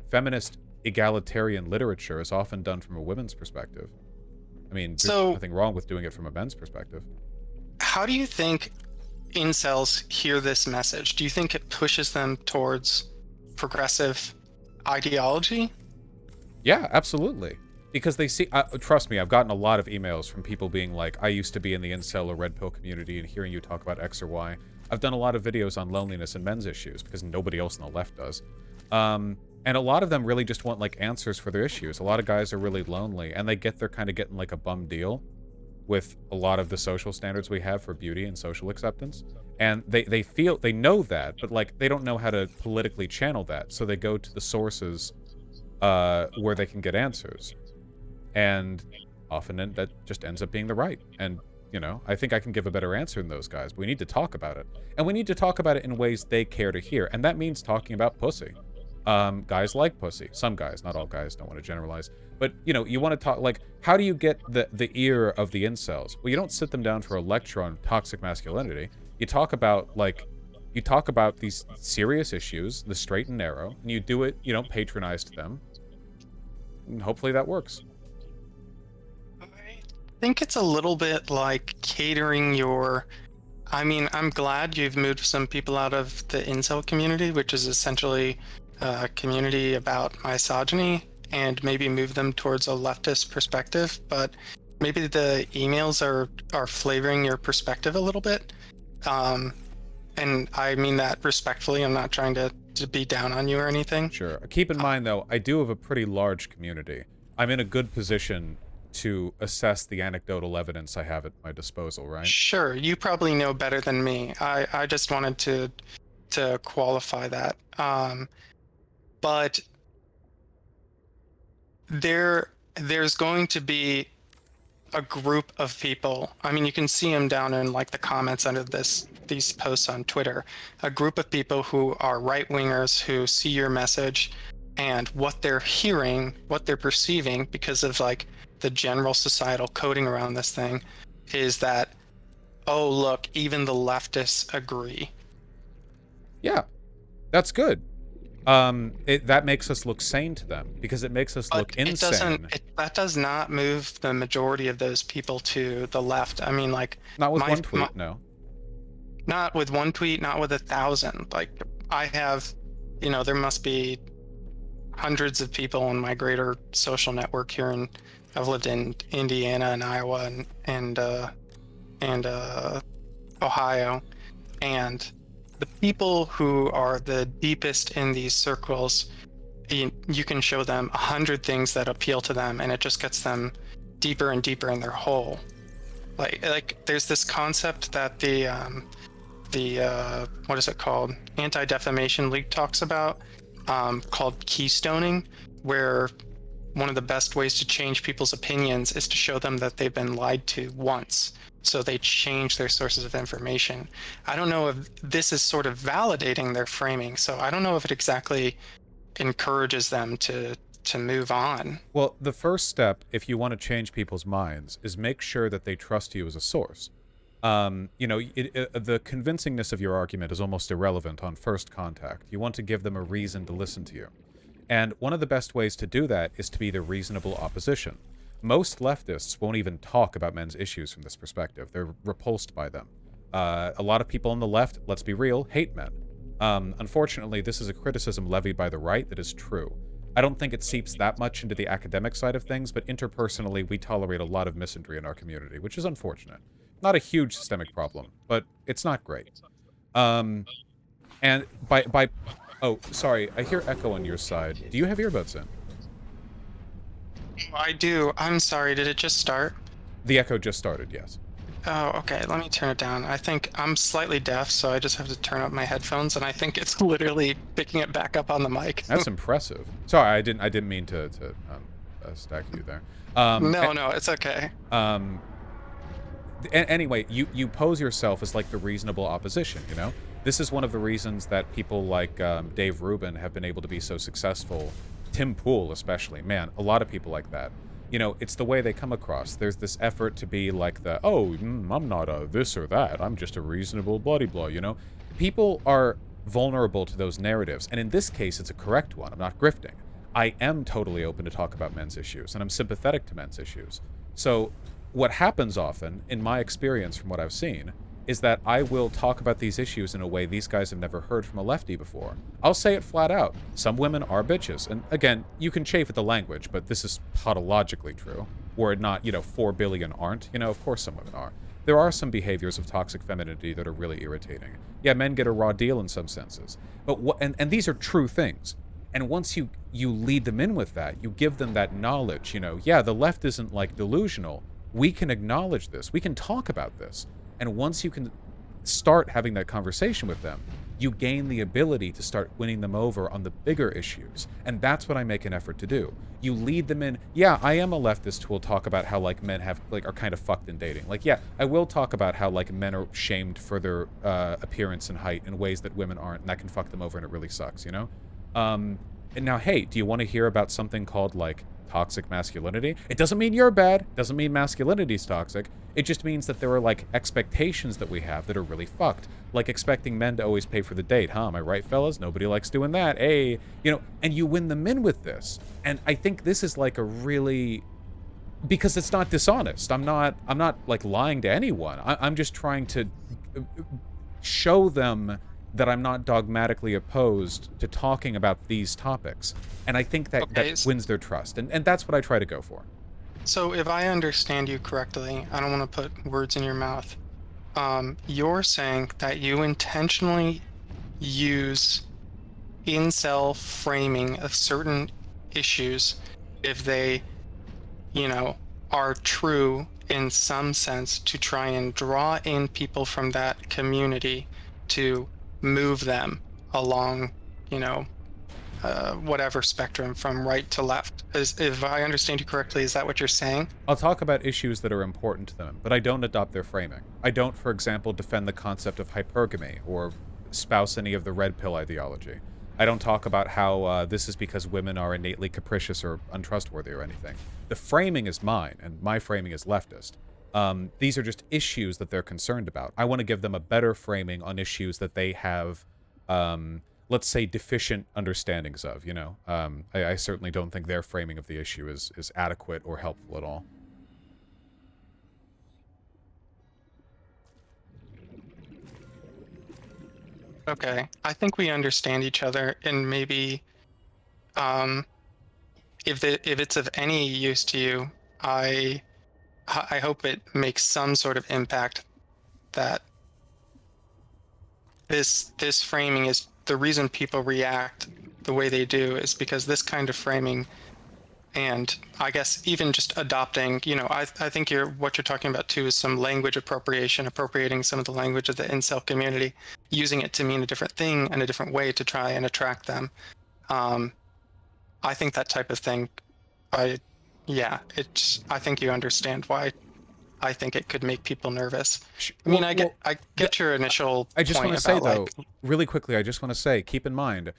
S2: Feminist egalitarian literature is often done from a women's perspective. I mean, there's nothing wrong with doing it from a men's perspective.
S3: How do you think incels hear this message? Do you think it pushes them towards progressive ideology?
S2: Yeah, absolutely. Because they see, trust me, I've gotten a lot of emails from people being like, I used to be in the incel or red pill community, and hearing you talk about X or Y. I've done a lot of videos on loneliness and men's issues because nobody else on the left does. And a lot of them really just want like answers for their issues. A lot of guys are really lonely, and they're kind of getting like a bum deal with a lot of the social standards we have for beauty and social acceptance. And they know that, but like they don't know how to politically channel that, so they go to the sources where they can get answers. And often that just ends up being the right. And, you know, I think I can give a better answer than those guys, but we need to talk about it. And we need to talk about it in ways they care to hear. And that means talking about pussy. Guys like pussy. Some guys, not all guys, don't want to generalize. But, you know, you want to talk, like, how do you get the ear of the incels? Well, you don't sit them down for a lecture on toxic masculinity. You talk about, these serious issues, the straight and narrow, and you do it, you don't patronize to them. And hopefully that works.
S3: I think it's a little bit like catering your... I mean, I'm glad you've moved some people out of the incel community, which is essentially a community about misogyny, and maybe move them towards a leftist perspective, but maybe the emails are flavoring your perspective a little bit. And I mean that respectfully. I'm not trying to be down on you or anything.
S2: Sure. Keep in mind, though, I do have a pretty large community. I'm in a good position to assess the anecdotal evidence I have at my disposal, right?
S3: Sure. You probably know better than me. I just wanted to qualify that. But there's going to be a group of people. I mean, you can see them down in like the comments under these posts on Twitter. A group of people who are right-wingers who see your message, and what they're hearing, what they're perceiving, because of like the general societal coding around this thing, is that, oh, look, even the leftists agree.
S2: Yeah, that's good. That makes us look sane to them, because it makes us look insane.
S3: That does not move the majority of those people to the left. I mean, like...
S2: Not with one tweet, no.
S3: Not with one tweet, not with 1,000. Like, I have, you know, there must be hundreds of people in my greater social network here in... I've lived in Indiana and Iowa and Ohio, and the people who are the deepest in these circles, you can show them 100 things that appeal to them, and it just gets them deeper and deeper in their hole. Like there's this concept that the what is it called? Anti-Defamation League talks about, called keystoning, where one of the best ways to change people's opinions is to show them that they've been lied to once, so they change their sources of information. I don't know if this is sort of validating their framing, so I don't know if it exactly encourages them to move on.
S2: Well, the first step, if you want to change people's minds, is make sure that they trust you as a source. You know, the convincingness of your argument is almost irrelevant on first contact. You want to give them a reason to listen to you. And one of the best ways to do that is to be the reasonable opposition. Most leftists won't even talk about men's issues from this perspective. They're repulsed by them. A lot of people on the left, let's be real, hate men. Unfortunately, this is a criticism levied by the right that is true. I don't think it seeps that much into the academic side of things, but interpersonally, we tolerate a lot of misandry in our community, which is unfortunate. Not a huge systemic problem, but it's not great. And by oh, sorry, I hear echo on your side. Do you have earbuds in?
S3: I do. I'm sorry, did it just start?
S2: The echo just started, yes.
S3: Oh, okay, let me turn it down. I think I'm slightly deaf, so I just have to turn up my headphones, and I think it's literally picking it back up on the mic.
S2: That's impressive. Sorry, I didn't mean to stack you there.
S3: No, it's okay.
S2: Anyway, you pose yourself as like the reasonable opposition, you know? This is one of the reasons that people like Dave Rubin have been able to be so successful. Tim Pool especially. Man, a lot of people like that. You know, it's the way they come across. There's this effort to be like the, I'm not a this or that. I'm just a reasonable blah, you know? People are vulnerable to those narratives. And in this case, it's a correct one. I'm not grifting. I am totally open to talk about men's issues, and I'm sympathetic to men's issues. So what happens often, in my experience from what I've seen, is that I will talk about these issues in a way these guys have never heard from a lefty before. I'll say it flat out. Some women are bitches. And again, you can chafe at the language, but this is tautologically true. Were it not, 4 billion aren't. Of course some women are. There are some behaviors of toxic femininity that are really irritating. Yeah, men get a raw deal in some senses. But and these are true things. And once you lead them in with that, you give them that knowledge, yeah, the left isn't delusional. We can acknowledge this. We can talk about this. And once you can start having that conversation with them, you gain the ability to start winning them over on the bigger issues. And that's what I make an effort to do. You lead them in. Yeah, I am a leftist who will talk about how like men have like are kind of fucked in dating. Like, yeah, I will talk about how like men are shamed for their appearance and height in ways that women aren't, and that can fuck them over, and it really sucks, you know? And now, hey, do you want to hear about something called like toxic masculinity? It doesn't mean you're bad. It doesn't mean masculinity's toxic. It just means that there are like expectations that we have that are really fucked. Like expecting men to always pay for the date, huh? Am I right, fellas? Nobody likes doing that. Hey, you know, and you win them in with this. And I think this is like a really, because it's not dishonest. I'm not like lying to anyone. I'm just trying to show them that I'm not dogmatically opposed to talking about these topics. And I think that, that wins their trust. And that's what I try to go for.
S3: So if I understand you correctly, I don't want to put words in your mouth. You're saying that you intentionally use incel framing of certain issues if they, you know, are true in some sense to try and draw in people from that community to move them along, you know, whatever spectrum from right to left. If I understand you correctly, is that what you're saying?
S2: I'll talk about issues that are important to them, but I don't adopt their framing. I don't, for example, defend the concept of hypergamy or espouse any of the red pill ideology. I don't talk about how this is because women are innately capricious or untrustworthy or anything. The framing is mine, and my framing is leftist. These are just issues that they're concerned about. I want to give them a better framing on issues that they have, let's say, deficient understandings of, you know? I certainly don't think their framing of the issue is adequate or helpful at all.
S3: Okay, I think we understand each other, and maybe if it's of any use to you, I hope it makes some sort of impact. That this framing is the reason people react the way they do is because this kind of framing, and I guess even just adopting, you know, I think what you're talking about too is some language appropriating some of the language of the incel community, using it to mean a different thing and a different way to try and attract them. I think that type of thing, I think you understand why I think it could make people nervous. I mean, I get your initial
S2: I just
S3: point
S2: want to say,
S3: about,
S2: though,
S3: like,
S2: really quickly, I just want to say, keep in mind,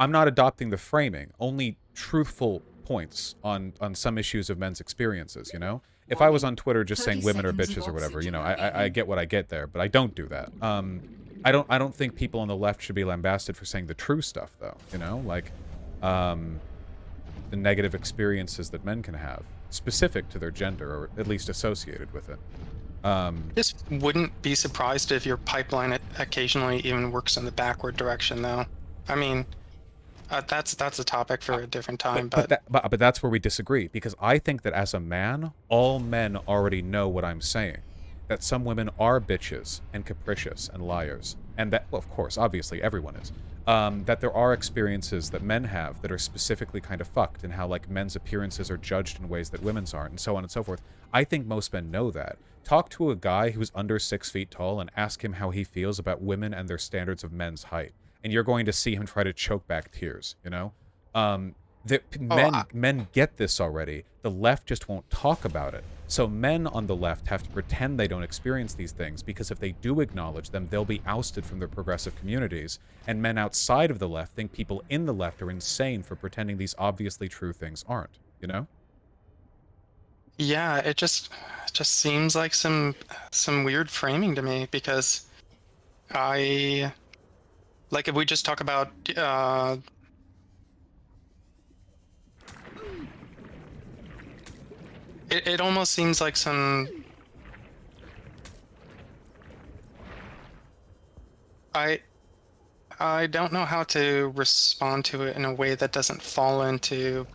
S2: I'm not adopting the framing, only truthful points on some issues of men's experiences, you know? If I was on Twitter just saying women are bitches or whatever, you know, I get what I get there, but I don't do that. I don't think people on the left should be lambasted for saying the true stuff, though, you know? Like, the negative experiences that men can have, specific to their gender, or at least associated with it.
S3: Just wouldn't be surprised if your pipeline occasionally even works in the backward direction, though. I mean, that's a topic for a different time. But
S2: that's where we disagree, because I think that as a man, all men already know what I'm saying. That some women are bitches and capricious and liars. And that, well, of course, obviously, everyone is. That there are experiences that men have that are specifically kind of fucked, and how, like, men's appearances are judged in ways that women's aren't, and so on and so forth. I think most men know that. Talk to a guy who's under 6 feet tall and ask him how he feels about women and their standards of men's height. And you're going to see him try to choke back tears, you know? Men get this already. The left just won't talk about it. So men on the left have to pretend they don't experience these things, because if they do acknowledge them, they'll be ousted from their progressive communities. And men outside of the left think people in the left are insane for pretending these obviously true things aren't, you know?
S3: yeah, it just seems like some weird framing to me, because if we just talk about it almost seems like some, I don't know how to respond to it in a way that doesn't fall into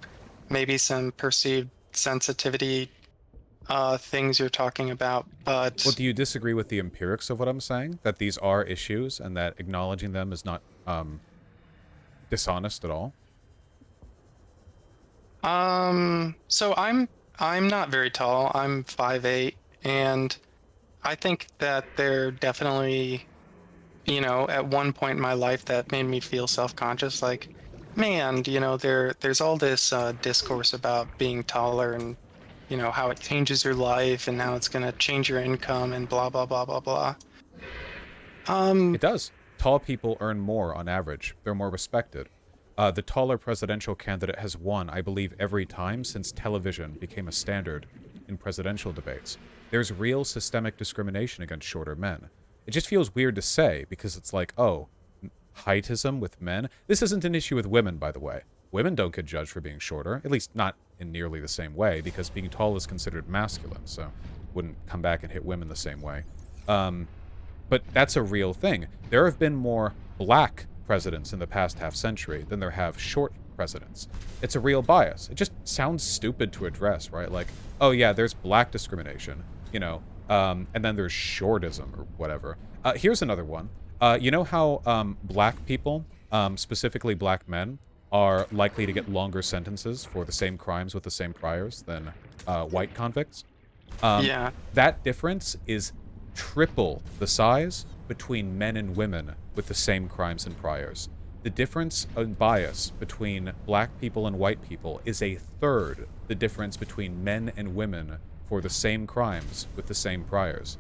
S3: maybe some perceived sensitivity things you're talking about, but...
S2: Well, do you disagree with the empirics of what I'm saying? That these are issues and that acknowledging them is not dishonest at all?
S3: So I'm not very tall. I'm 5'8", and I think that they're definitely, at one point in my life that made me feel self-conscious. Like, man, there's all this discourse about being taller and, how it changes your life and how it's going to change your income and blah, blah, blah, blah, blah.
S2: It does. Tall people earn more on average. They're more respected. The taller presidential candidate has won, I believe, every time since television became a standard in presidential debates. There's real systemic discrimination against shorter men. It just feels weird to say because it's like, oh, heightism with men? This isn't an issue with women, by the way. Women don't get judged for being shorter, at least not in nearly the same way, because being tall is considered masculine, so wouldn't come back and hit women the same way. But that's a real thing. There have been more black presidents in the past half century than there have short presidents. It's a real bias. It just sounds stupid to address, right? Like, oh yeah, there's black discrimination, and then there's shortism or whatever. Here's another one. You know how black people, specifically black men, are likely to get longer sentences for the same crimes with the same priors than white convicts?
S3: Yeah.
S2: That difference is triple the size between men and women with the same crimes and priors. The difference in bias between black people and white people is a third the difference between men and women for the same crimes with the same priors.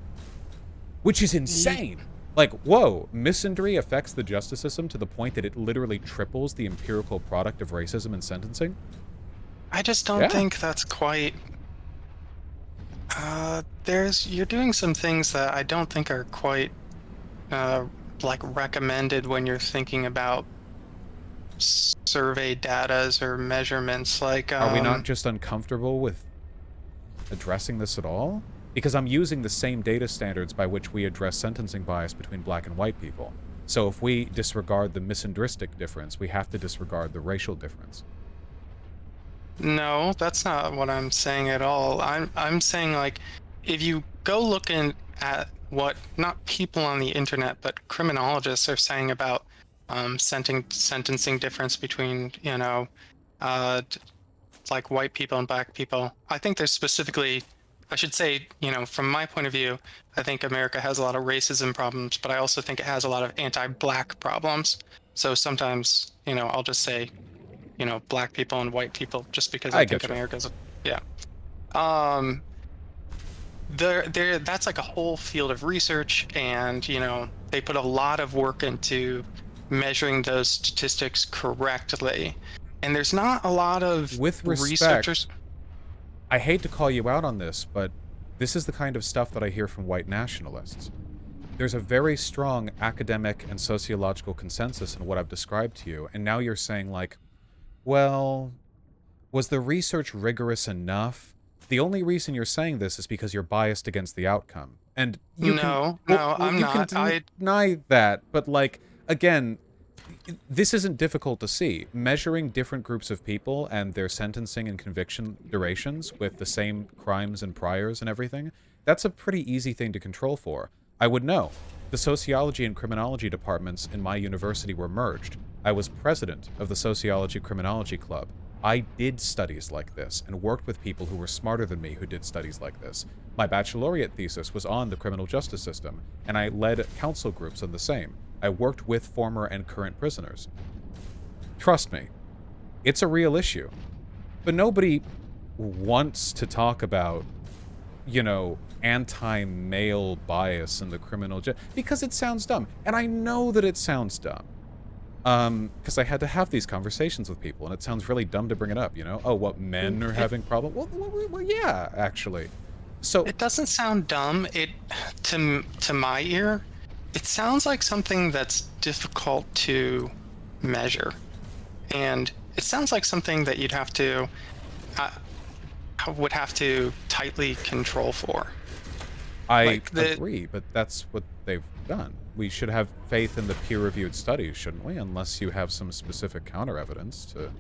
S2: Which is insane! Like, whoa, misandry affects the justice system to the point that it literally triples the empirical product of racism and sentencing?
S3: I just don't think that's quite... you're doing some things that I don't think are quite, recommended when you're thinking about survey datas or measurements. Like,
S2: are we not just uncomfortable with addressing this at all? Because I'm using the same data standards by which we address sentencing bias between black and white people. So if we disregard the misandristic difference, we have to disregard the racial difference.
S3: No, that's not what I'm saying at all. I'm saying, like, if you go looking at what not people on the internet but criminologists are saying about sentencing difference between like white people and black people, I think there's specifically, I should say, from my point of view, I think America has a lot of racism problems, but I also think it has a lot of anti-black problems. So sometimes, I'll just say, black people and white people, just because I think America's, yeah. That's like a whole field of research, and they put a lot of work into measuring those statistics correctly, and there's not a lot of
S2: with respect,
S3: researchers.
S2: I hate to call you out on this, but this is the kind of stuff that I hear from white nationalists. There's a very strong academic and sociological consensus in what I've described to you, and now you're saying, like, well, was the research rigorous enough? The only reason you're saying this is because you're biased against the outcome. And you
S3: I'm
S2: you
S3: not.
S2: Can deny that, but, like, again, this isn't difficult to see. Measuring different groups of people and their sentencing and conviction durations with the same crimes and priors and everything, that's a pretty easy thing to control for. I would know. The sociology and criminology departments in my university were merged. I was president of the Sociology Criminology Club. I did studies like this and worked with people who were smarter than me who did studies like this. My baccalaureate thesis was on the criminal justice system, and I led council groups on the same. I worked with former and current prisoners. Trust me, it's a real issue. But nobody wants to talk about, anti-male bias in the criminal justice, because it sounds dumb. And I know that it sounds dumb. Because I had to have these conversations with people, and it sounds really dumb to bring it up, Oh, what, men are having problems? Well, yeah, actually. So
S3: it doesn't sound dumb. To my ear, it sounds like something that's difficult to measure, and it sounds like something that you'd have to would have to tightly control for.
S2: I agree, but that's what they've done. We should have faith in the peer-reviewed studies, shouldn't we? Unless you have some specific counter-evidence to,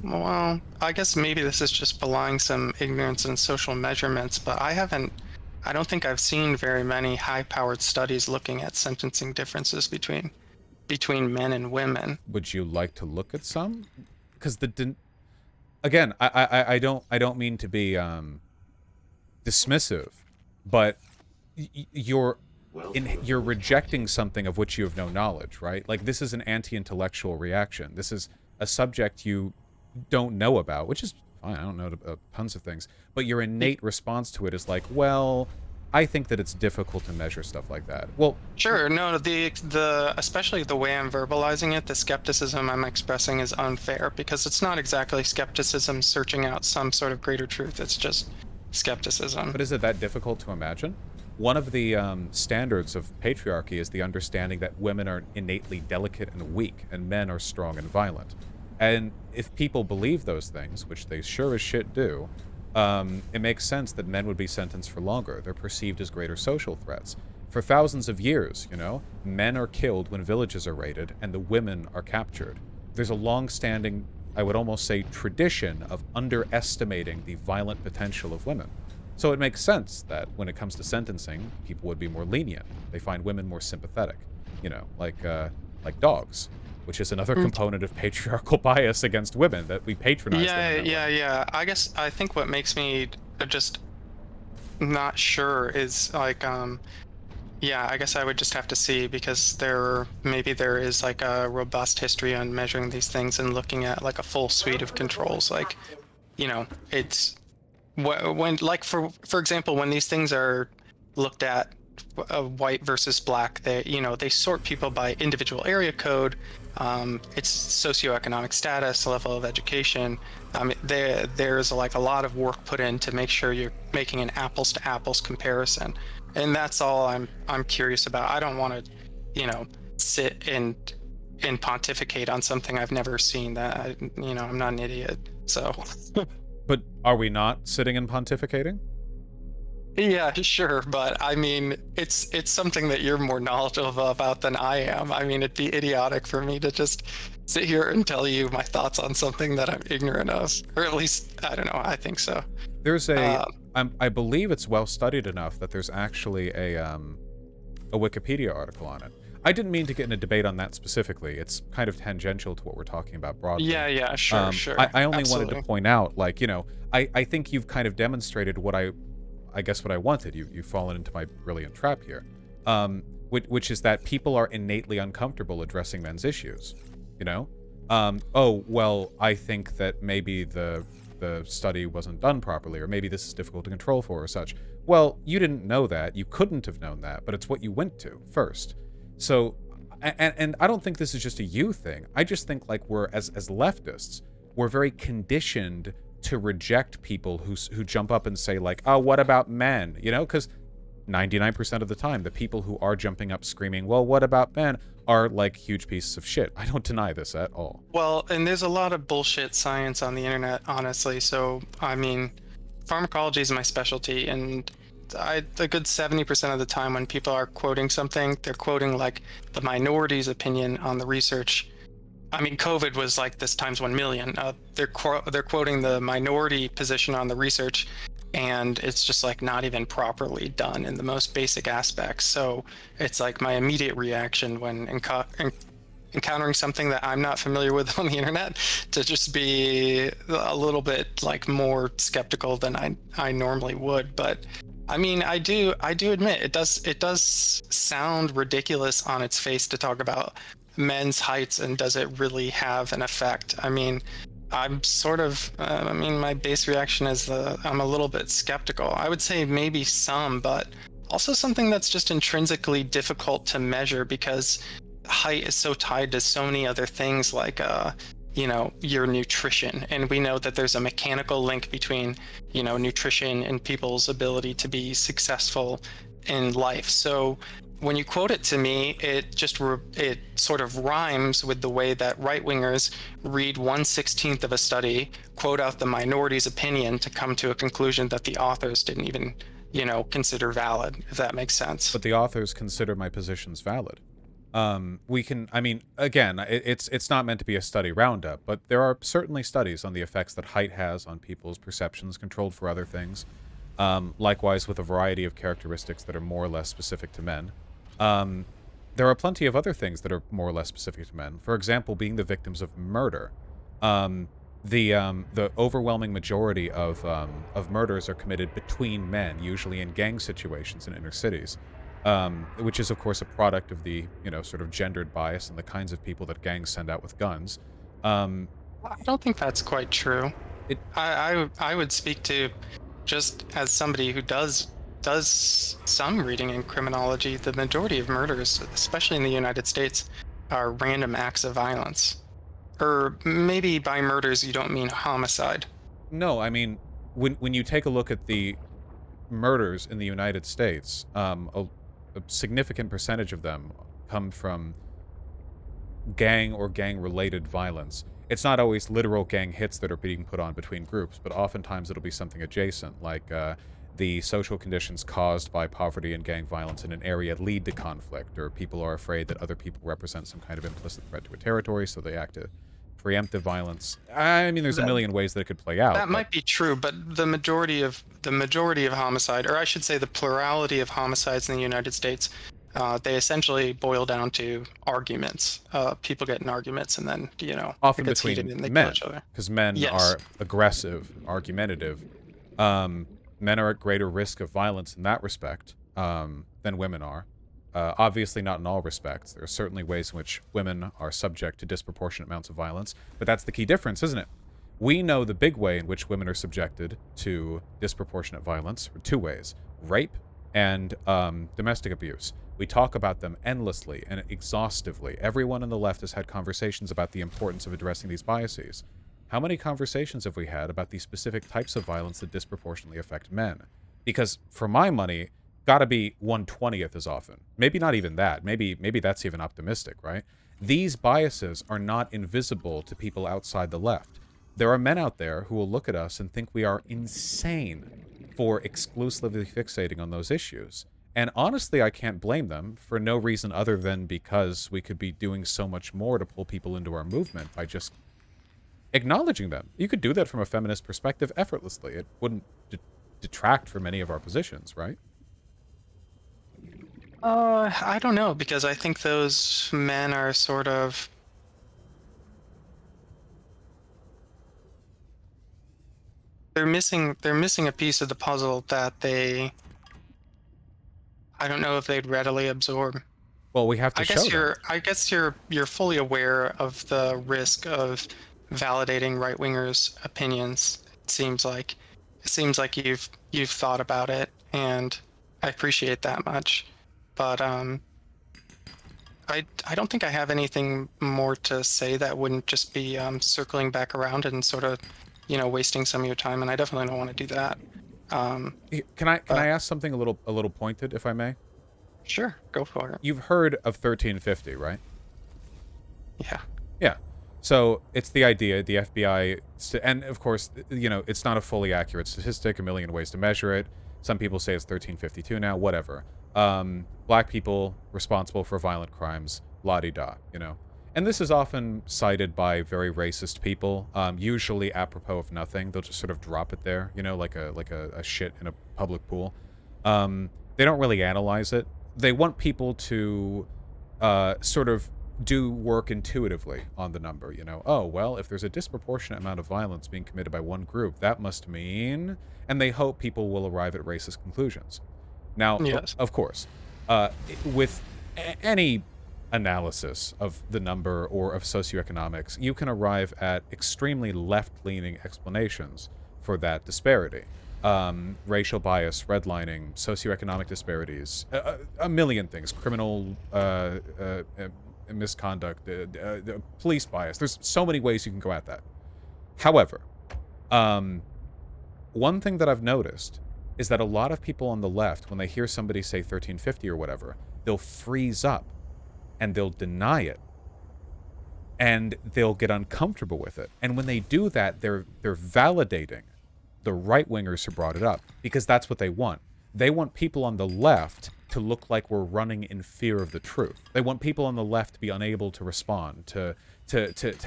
S3: Well, I guess maybe this is just belying some ignorance in social measurements, but I don't think I've seen very many high-powered studies looking at sentencing differences between men and women.
S2: Would you like to look at some? Because again, I don't mean to be dismissive but you're rejecting something of which you have no knowledge, right? Like, this is an anti-intellectual reaction. This is a subject you don't know about, which is fine. I don't know tons of things, but your innate response to it is like, well, I think that it's difficult to measure stuff like that. Well,
S3: sure, no, the especially the way I'm verbalizing it, the skepticism I'm expressing is unfair because it's not exactly skepticism searching out some sort of greater truth. It's just skepticism.
S2: but is it that difficult to imagine? One of the standards of patriarchy is the understanding that women are innately delicate and weak, and men are strong and violent. And if people believe those things, which they sure as shit do, it makes sense that men would be sentenced for longer. They're perceived as greater social threats. For thousands of years, you know, men are killed when villages are raided, and the women are captured. There's a long-standing, I would almost say, tradition of underestimating the violent potential of women. So it makes sense that when it comes to sentencing, people would be more lenient. They find women more sympathetic, you know, like dogs, which is another component of patriarchal bias against women, that we patronize them.
S3: Yeah. I guess I think what makes me just not sure is like, yeah, I guess I would just have to see, because maybe there is like a robust history on measuring these things and looking at like a full suite of controls. Like, you know, it's when like for example, when these things are looked at, white versus black, they sort people by individual area code, its socioeconomic status, level of education. There's like a lot of work put in to make sure you're making an apples to apples comparison, and that's all I'm curious about. I don't want to, you know, sit and pontificate on something I've never seen. That, you know, I'm not an idiot, so.
S2: But are we not sitting and pontificating?
S3: Yeah, sure, but I mean, it's something that you're more knowledgeable about than I am. I mean, it'd be idiotic for me to just sit here and tell you my thoughts on something that I'm ignorant of, or at least, I don't know, I think so.
S2: There's I believe it's well studied enough that there's actually a Wikipedia article on it. I didn't mean to get in a debate on that specifically. It's kind of tangential to what we're talking about broadly.
S3: Yeah, sure.
S2: I only
S3: Absolutely.
S2: wanted to point out, like, you know, I think you've kind of demonstrated what I guess what I wanted. You've fallen into my brilliant trap here, which is that people are innately uncomfortable addressing men's issues. You know, oh well, I think that maybe the study wasn't done properly, or maybe this is difficult to control for, or such. Well, you didn't know that. You couldn't have known that, but it's what you went to first. So, and I don't think this is just a you thing. I just think, like, we're as leftists, we're very conditioned to reject people who jump up and say, like, oh, what about men? You know, because 99% of the time, the people who are jumping up screaming, well, what about men, are like huge pieces of shit. I don't deny this at all.
S3: Well, and there's a lot of bullshit science on the internet, honestly. So, I mean, pharmacology is my specialty, and a good 70% of the time when people are quoting something, they're quoting like the minority's opinion on the research. I mean, COVID was like this times 1 million. They're quoting the minority position on the research, and it's just like not even properly done in the most basic aspects. So it's like my immediate reaction when encountering something that I'm not familiar with on the internet, to just be a little bit like more skeptical than I normally would. But I mean, I do admit it does sound ridiculous on its face to talk about men's heights, and does it really have an effect? I mean, I'm sort of, my base reaction is I'm a little bit skeptical. I would say maybe some, but also something that's just intrinsically difficult to measure, because height is so tied to so many other things, like, your nutrition. And we know that there's a mechanical link between, nutrition and people's ability to be successful in life. So when you quote it to me, it sort of rhymes with the way that right-wingers read 1/16 of a study, quote out the minority's opinion to come to a conclusion that the authors didn't even, consider valid, if that makes sense.
S2: But the authors consider my positions valid. Again, it's not meant to be a study roundup, but there are certainly studies on the effects that height has on people's perceptions, controlled for other things. Likewise, with a variety of characteristics that are more or less specific to men. There are plenty of other things that are more or less specific to men. For example, being the victims of murder. the overwhelming majority of murders are committed between men, usually in gang situations in inner cities, which is of course a product of the sort of gendered bias and the kinds of people that gangs send out with guns.
S3: I don't think that's quite true.
S2: It
S3: I would speak to, just as somebody who does some reading in criminology, the majority of murders, especially in the United States, are random acts of violence. Or maybe by murders you don't mean homicide.
S2: No, I mean when you take a look at the murders in the United States, a significant percentage of them come from gang or gang-related violence. It's not always literal gang hits that are being put on between groups, but oftentimes it'll be something adjacent, like the social conditions caused by poverty and gang violence in an area lead to conflict, or people are afraid that other people represent some kind of implicit threat to a territory, so they act to preemptive violence. I mean, there's a million ways that it could play out.
S3: That might be true, but the majority of homicide, or I should say the plurality of homicides in the United States, they essentially boil down to arguments. People get in arguments, and then
S2: often
S3: it gets
S2: between
S3: heated and they
S2: men,
S3: kill each other.
S2: because men
S3: Yes.
S2: are aggressive, argumentative. Men are at greater risk of violence in that respect than women are. Obviously not in all respects. There are certainly ways in which women are subject to disproportionate amounts of violence, but that's the key difference, isn't it? We know the big way in which women are subjected to disproportionate violence, or two ways: rape and domestic abuse. We talk about them endlessly and exhaustively. Everyone on the left has had conversations about the importance of addressing these biases. How many conversations have we had about these specific types of violence that disproportionately affect men? Because for my money, gotta be 1/20th as often. Maybe not even that. Maybe that's even optimistic, right? These biases are not invisible to people outside the left. There are men out there who will look at us and think we are insane for exclusively fixating on those issues. And honestly, I can't blame them for no reason other than because we could be doing so much more to pull people into our movement by just acknowledging them. You could do that from a feminist perspective effortlessly. It wouldn't detract from any of our positions, right?
S3: I don't know, because I think those men are sort of... They're missing a piece of the puzzle that I don't know if they'd readily absorb.
S2: Well, we have to show them.
S3: I guess you're fully aware of the risk of validating right-wingers' opinions. It seems like you've thought about it, and I appreciate that much. But I don't think I have anything more to say that wouldn't just be circling back around and sort of wasting some of your time, and I definitely don't want to do that.
S2: Can I ask something a little pointed, if I may?
S3: Sure, go for it.
S2: You've heard of 1350, right?
S3: Yeah.
S2: Yeah. So it's the idea, the FBI, and of course, it's not a fully accurate statistic, a million ways to measure it. Some people say it's 1352 now, whatever. Black people responsible for violent crimes, la-di-da, And this is often cited by very racist people, usually apropos of nothing. They'll just sort of drop it there, like a shit in a public pool. They don't really analyze it. They want people to sort of do work intuitively on the number, Oh, well, if there's a disproportionate amount of violence being committed by one group, that must mean... And they hope people will arrive at racist conclusions. Now,
S3: yes.
S2: Of course, with any analysis of the number or of socioeconomics, you can arrive at extremely left-leaning explanations for that disparity. Racial bias, redlining, socioeconomic disparities, a million things, criminal misconduct, police bias. There's so many ways you can go at that. However, one thing that I've noticed is that a lot of people on the left, when they hear somebody say 1350 or whatever, they'll freeze up and they'll deny it and they'll get uncomfortable with it. And when they do that, they're validating the right-wingers who brought it up, because that's what they want. They want people on the left to look like we're running in fear of the truth. They want people on the left to be unable to respond, to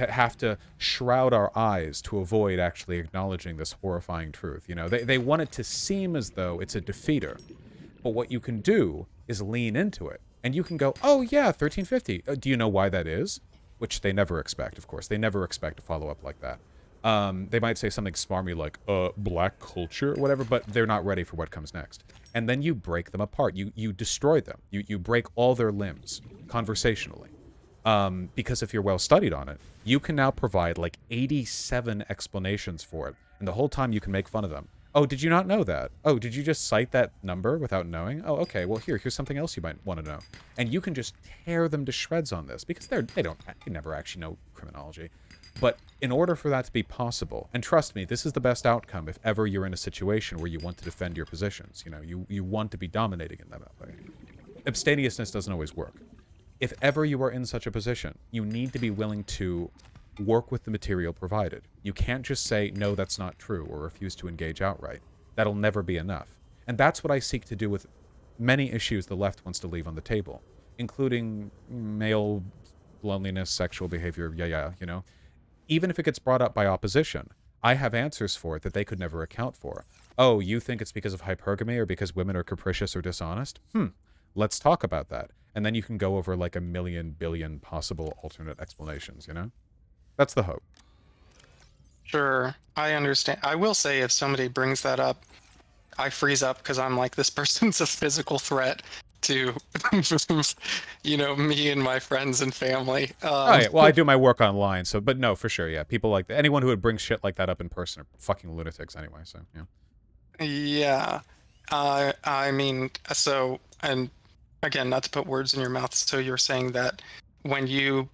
S2: have to shroud our eyes to avoid actually acknowledging this horrifying truth. They want it to seem as though it's a defeater. But what you can do is lean into it. And you can go, oh yeah, 1350. Do you know why that is? Which they never expect, of course. They never expect to follow up like that. They might say something smarmy like, black culture or whatever, but they're not ready for what comes next. And then you break them apart. You destroy them. You break all their limbs conversationally. Because if you're well studied on it, you can now provide like 87 explanations for it. And the whole time you can make fun of them. Oh, did you not know that? Oh, did you just cite that number without knowing? Oh, okay. Well, here's something else you might want to know. And you can just tear them to shreds on this because they never actually know criminology. But in order for that to be possible, and trust me, this is the best outcome if ever you're in a situation where you want to defend your positions. You know, you want to be dominating in that way. Abstemiousness doesn't always work. If ever you are in such a position, you need to be willing to work with the material provided. You can't just say, no, that's not true, or refuse to engage outright. That'll never be enough. And that's what I seek to do with many issues the left wants to leave on the table, including male loneliness, sexual behavior, you know. Even if it gets brought up by opposition, I have answers for it that they could never account for. Oh, you think it's because of hypergamy or because women are capricious or dishonest? Let's talk about that. And then you can go over like a million billion possible alternate explanations, you know? That's the hope.
S3: Sure, I understand. I will say if somebody brings that up, I freeze up because I'm like, this person's a physical threat to, you know, me and my friends and family.
S2: Oh, yeah. Well, I do my work online, so, but no, for sure, yeah. People like that. Anyone who would bring shit like that up in person are fucking lunatics anyway, so, yeah.
S3: Yeah. I mean, so, and again, not to put words in your mouth, so you're saying that when you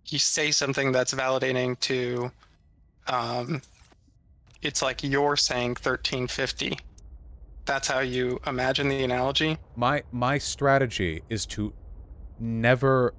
S3: say something that's validating to, it's like you're saying 1350. That's how you imagine the analogy?
S2: My strategy is to never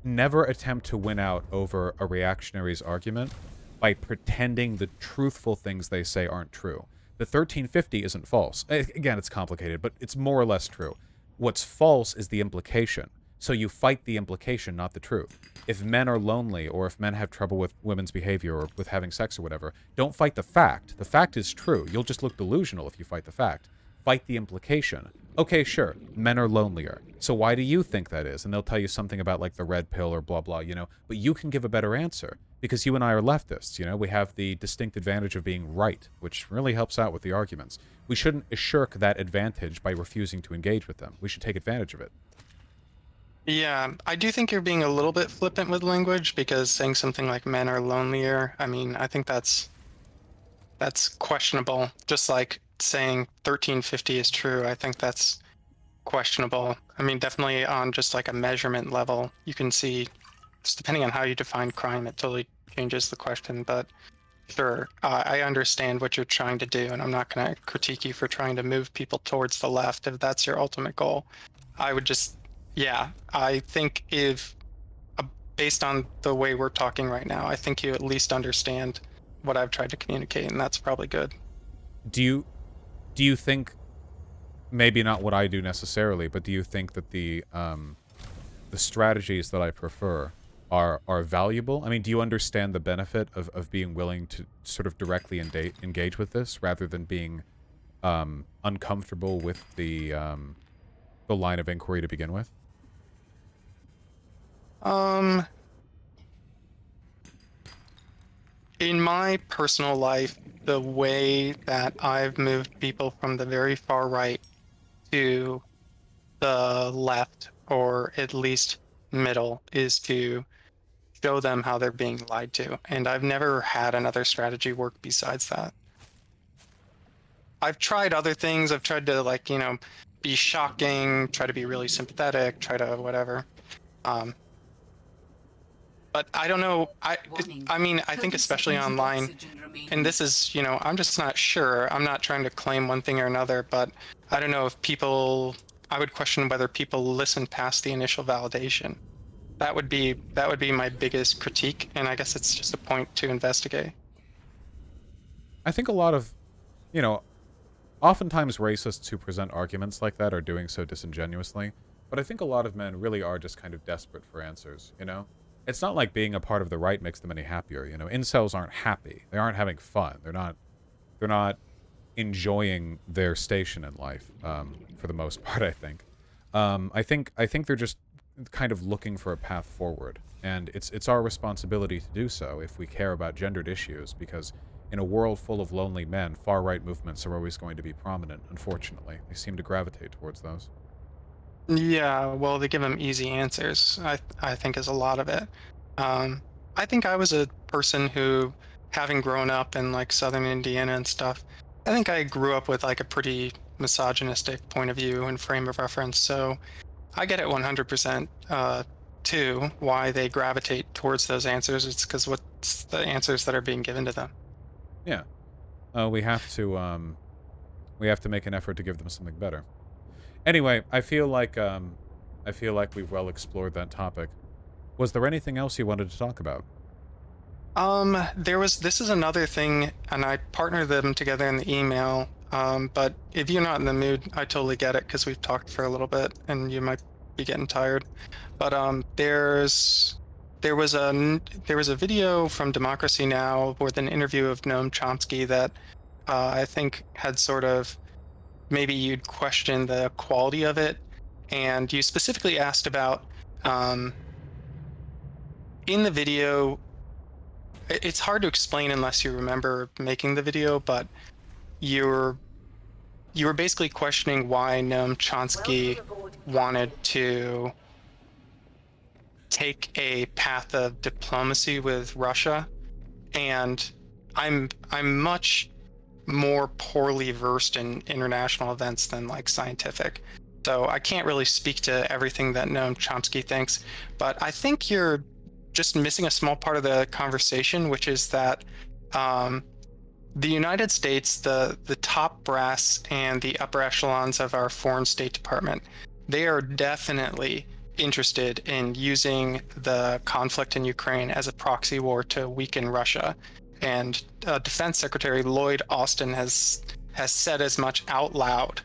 S2: attempt to win out over a reactionary's argument by pretending the truthful things they say aren't true. The 1350 isn't false. Again, it's complicated, but it's more or less true. What's false is the implication. So you fight the implication, not the truth. If men are lonely, or if men have trouble with women's behavior, or with having sex or whatever, don't fight the fact. The fact is true. You'll just look delusional if you fight the fact. Fight the implication. Okay, sure, men are lonelier. So why do you think that is? And they'll tell you something about like the red pill or blah, blah, you know. But you can give a better answer because you and I are leftists, you know. We have the distinct advantage of being right, which really helps out with the arguments. We shouldn't shirk that advantage by refusing to engage with them. We should take advantage of it.
S3: Yeah, I do think you're being a little bit flippant with language because saying something like men are lonelier, I mean, I think that's questionable. Just like saying 1350 is true, I think that's questionable. I mean, definitely on just like a measurement level, you can see, just depending on how you define crime, it totally changes the question. But sure, I understand what you're trying to do, and I'm not going to critique you for trying to move people towards the left if that's your ultimate goal. I would just, yeah, I think if, based on the way we're talking right now, I think you at least understand what I've tried to communicate, and that's probably good.
S2: Do you think, maybe not what I do necessarily, but do you think that the strategies that I prefer are valuable? I mean, do you understand the benefit of being willing to sort of directly engage with this rather than being uncomfortable with the line of inquiry to begin with?
S3: In my personal life, the way that I've moved people from the very far right to the left, or at least middle, is to show them how they're being lied to. And I've never had another strategy work besides that. I've tried other things. I've tried to, like, you know, be shocking, try to be really sympathetic, try to whatever. But I don't know. I mean, I think especially online, and this is, you know, I'm just not sure. I'm not trying to claim one thing or another, but I don't know if people, I would question whether people listen past the initial validation. That would be my biggest critique, and I guess it's just a point to investigate.
S2: I think a lot of, you know, oftentimes racists who present arguments like that are doing so disingenuously, but I think a lot of men really are just kind of desperate for answers, you know? It's not like being a part of the right makes them any happier, you know? Incels aren't happy. They aren't having fun. They're not enjoying their station in life, for the most part, I think. I think they're just kind of looking for a path forward. And it's our responsibility to do so if we care about gendered issues, because in a world full of lonely men, far-right movements are always going to be prominent, unfortunately. They seem to gravitate towards those.
S3: Yeah, well, they give them easy answers. I think is a lot of it. I think I was a person who, having grown up in like southern Indiana and stuff, I think I grew up with like a pretty misogynistic point of view and frame of reference. So I get it 100% too, why they gravitate towards those answers. It's because what's the answers that are being given to them.
S2: Yeah. We have to make an effort to give them something better. Anyway, I feel like we've well explored that topic. Was there anything else you wanted to talk about?
S3: This is another thing, and I partnered them together in the email. But if you're not in the mood, I totally get it because we've talked for a little bit and you might be getting tired. But there was a video from Democracy Now! With an interview of Noam Chomsky that I think had sort of maybe you'd question the quality of it, and you specifically asked about in the video. It's hard to explain unless you remember making the video, but you were basically questioning why Noam Chomsky wanted to take a path of diplomacy with Russia, and I'm much more poorly versed in international events than like scientific, so I can't really speak to everything that Noam Chomsky thinks, but I think you're just missing a small part of the conversation, which is that the United States, the top brass and the upper echelons of our foreign State Department, they are definitely interested in using the conflict in Ukraine as a proxy war to weaken Russia. And Defense Secretary Lloyd Austin has said as much out loud.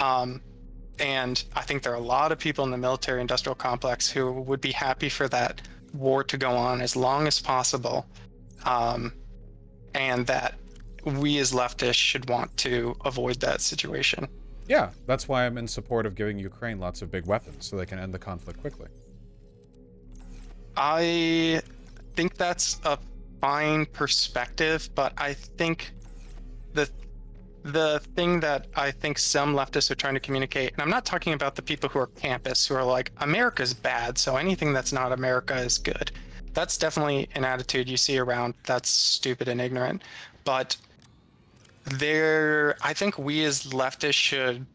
S3: And I think there are a lot of people in the military-industrial complex who would be happy for that war to go on as long as possible, and that we as leftists should want to avoid that situation.
S2: Yeah, that's why I'm in support of giving Ukraine lots of big weapons so they can end the conflict quickly.
S3: I think that's a fine perspective, but I think the thing that I think some leftists are trying to communicate, and I'm not talking about the people who are campus who are like, America's bad, so anything that's not America is good. That's definitely an attitude you see around that's stupid and ignorant. But I think we as leftists should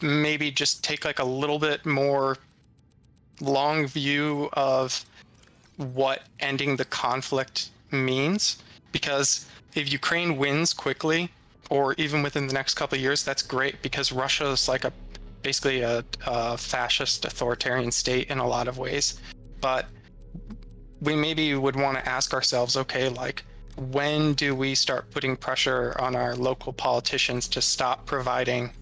S3: maybe just take like a little bit more long view of what ending the conflict means. Because if Ukraine wins quickly, or even within the next couple of years, that's great, because Russia is like basically a fascist authoritarian state in a lot of ways. But we maybe would want to ask ourselves, okay, like, when do we start putting pressure on our local politicians to stop providing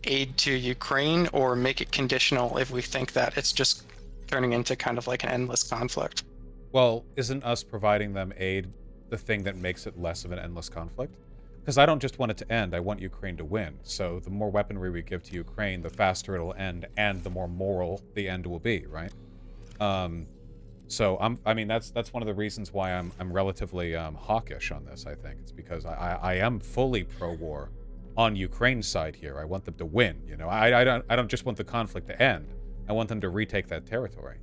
S3: aid to Ukraine, or make it conditional if we think that it's just turning into kind of like an endless conflict?
S2: Well, isn't us providing them aid the thing that makes it less of an endless conflict? Because I don't just want it to end, I want Ukraine to win. So the more weaponry we give to Ukraine, the faster it'll end, and the more moral the end will be, right? So I mean, that's one of the reasons why I'm relatively hawkish on this. I think it's because I am fully pro-war on Ukraine's side here. I want them to win. You know, I don't just want the conflict to end. I want them to retake that territory.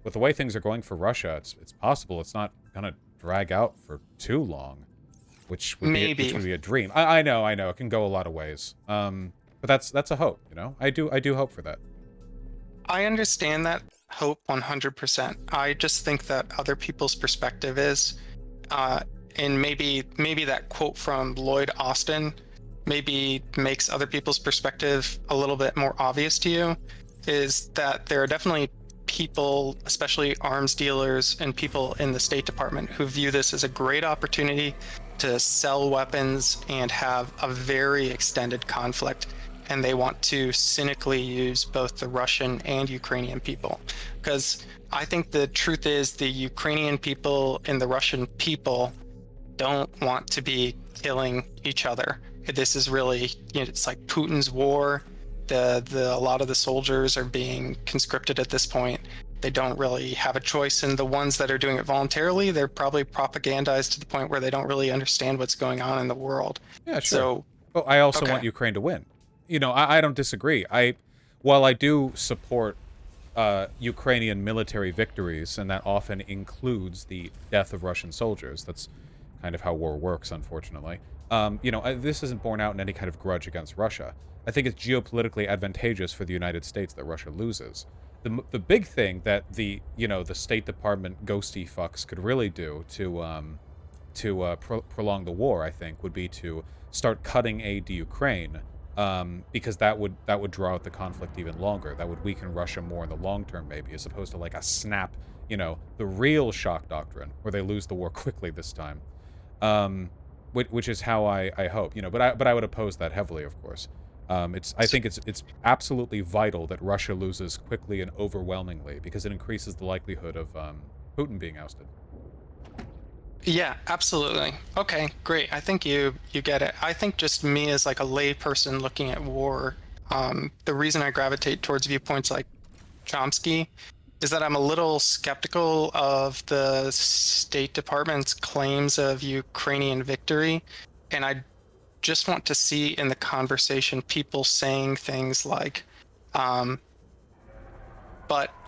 S2: With the way things are going for Russia, it's possible it's not gonna drag out for too long. Which would be a dream. I know, it can go a lot of ways. But that's a hope, you know. I do hope for that.
S3: I understand that hope 100%. I just think that other people's perspective is, and maybe that quote from Lloyd Austin maybe makes other people's perspective a little bit more obvious to you, is that there are definitely people, especially arms dealers and people in the State Department, who view this as a great opportunity to sell weapons and have a very extended conflict, and they want to cynically use both the Russian and Ukrainian people. Because I think the truth is the Ukrainian people and the Russian people don't want to be killing each other. This is really, it's like Putin's war. a lot of the soldiers are being conscripted at this point. They don't really have a choice, and the ones that are doing it voluntarily, they're probably propagandized to the point where they don't really understand what's going on in the world.
S2: Yeah, sure.
S3: So,
S2: well, I also
S3: okay.
S2: want Ukraine to win. You know, I don't disagree. While I do support Ukrainian military victories, and that often includes the death of Russian soldiers. That's kind of how war works, unfortunately. You know, this isn't borne out in any kind of grudge against Russia. I think it's geopolitically advantageous for the United States that Russia loses. The big thing that the State Department ghosty fucks could really do to prolong the war, I think, would be to start cutting aid to Ukraine, because that would draw out the conflict even longer. That would weaken Russia more in the long term, maybe, as opposed to like a snap, the real shock doctrine, where they lose the war quickly this time. Which is how I hope, but I would oppose that heavily, of course. I think it's absolutely vital that Russia loses quickly and overwhelmingly, because it increases the likelihood of Putin being ousted.
S3: Yeah, absolutely. Okay, great. I think you get it. I think just me as like a lay person looking at war, the reason I gravitate towards viewpoints like Chomsky is that I'm a little skeptical of the State Department's claims of Ukrainian victory, and I just want to see in the conversation people saying things like, but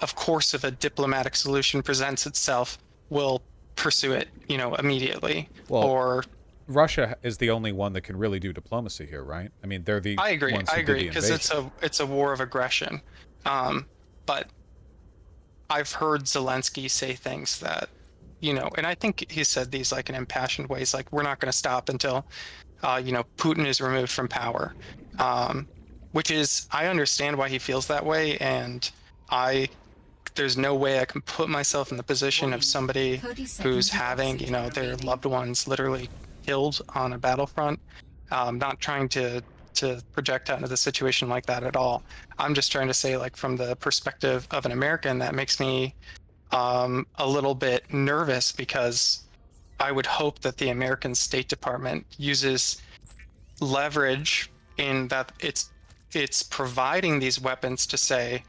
S3: of course, if a diplomatic solution presents itself, we'll pursue it, immediately.
S2: Well,
S3: or
S2: Russia is the only one that can really do diplomacy here, right? I mean, they're the
S3: I agree,
S2: ones who did the
S3: because it's a war of aggression. But I've heard Zelensky say things that, and I think he said these like in impassioned ways, like we're not going to stop until, Putin is removed from power, which is, I understand why he feels that way, and there's no way I can put myself in the position of somebody who's having, their loved ones literally killed on a battlefront. Not trying to project out into the situation like that at all. I'm just trying to say, like, from the perspective of an American, that makes me a little bit nervous, because I would hope that the American State Department uses leverage in that it's providing these weapons to say,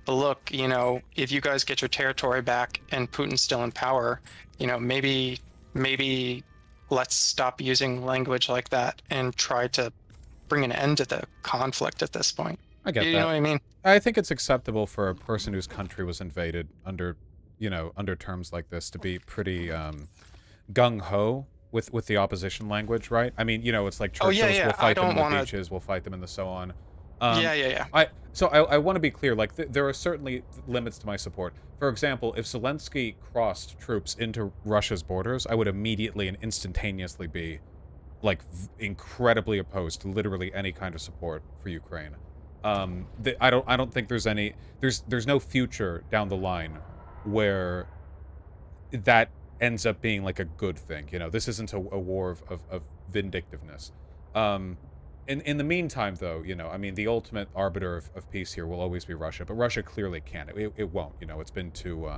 S3: look, if you guys get your territory back and Putin's still in power, maybe let's stop using language like that and try to bring an end to the conflict at this point.
S2: I get that.
S3: You know what I mean?
S2: I think it's acceptable for a person whose country was invaded under terms like this to be pretty gung-ho with the opposition language, right? I mean, it's like Churchill's, we'll fight them in the beaches, we'll fight them in the so on.
S3: Yeah.
S2: I want to be clear, like, there are certainly limits to my support. For example, if Zelensky crossed troops into Russia's borders, I would immediately and instantaneously be, like, incredibly opposed to literally any kind of support for Ukraine. I don't think there's no future down the line where that ends up being, like, a good thing. This isn't a war of vindictiveness. In the meantime, though, I mean, the ultimate arbiter of peace here will always be Russia, but Russia clearly can't. It won't. It's been too.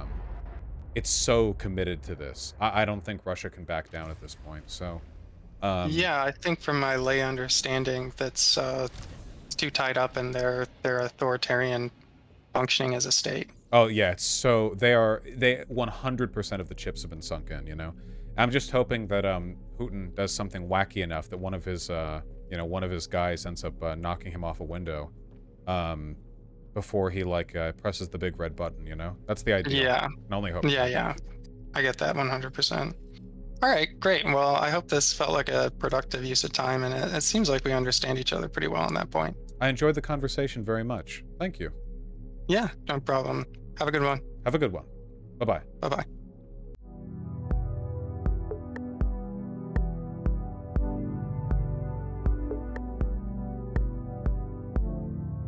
S2: It's so committed to this. I don't think Russia can back down at this point. So.
S3: Yeah, I think from my lay understanding, that's it's too tied up in their authoritarian functioning as a state.
S2: Oh yeah, so they 100% of the chips have been sunk in. I'm just hoping that Putin does something wacky enough that one of his guys ends up knocking him off a window before he presses the big red button. That's the idea.
S3: Yeah.
S2: I only hope.
S3: Yeah. I get that 100%. All right, great. Well, I hope this felt like a productive use of time, and it seems like we understand each other pretty well on that point.
S2: I enjoyed the conversation very much. Thank you.
S3: Yeah, no problem. Have a good one.
S2: Have a good one. Bye-bye.
S3: Bye-bye.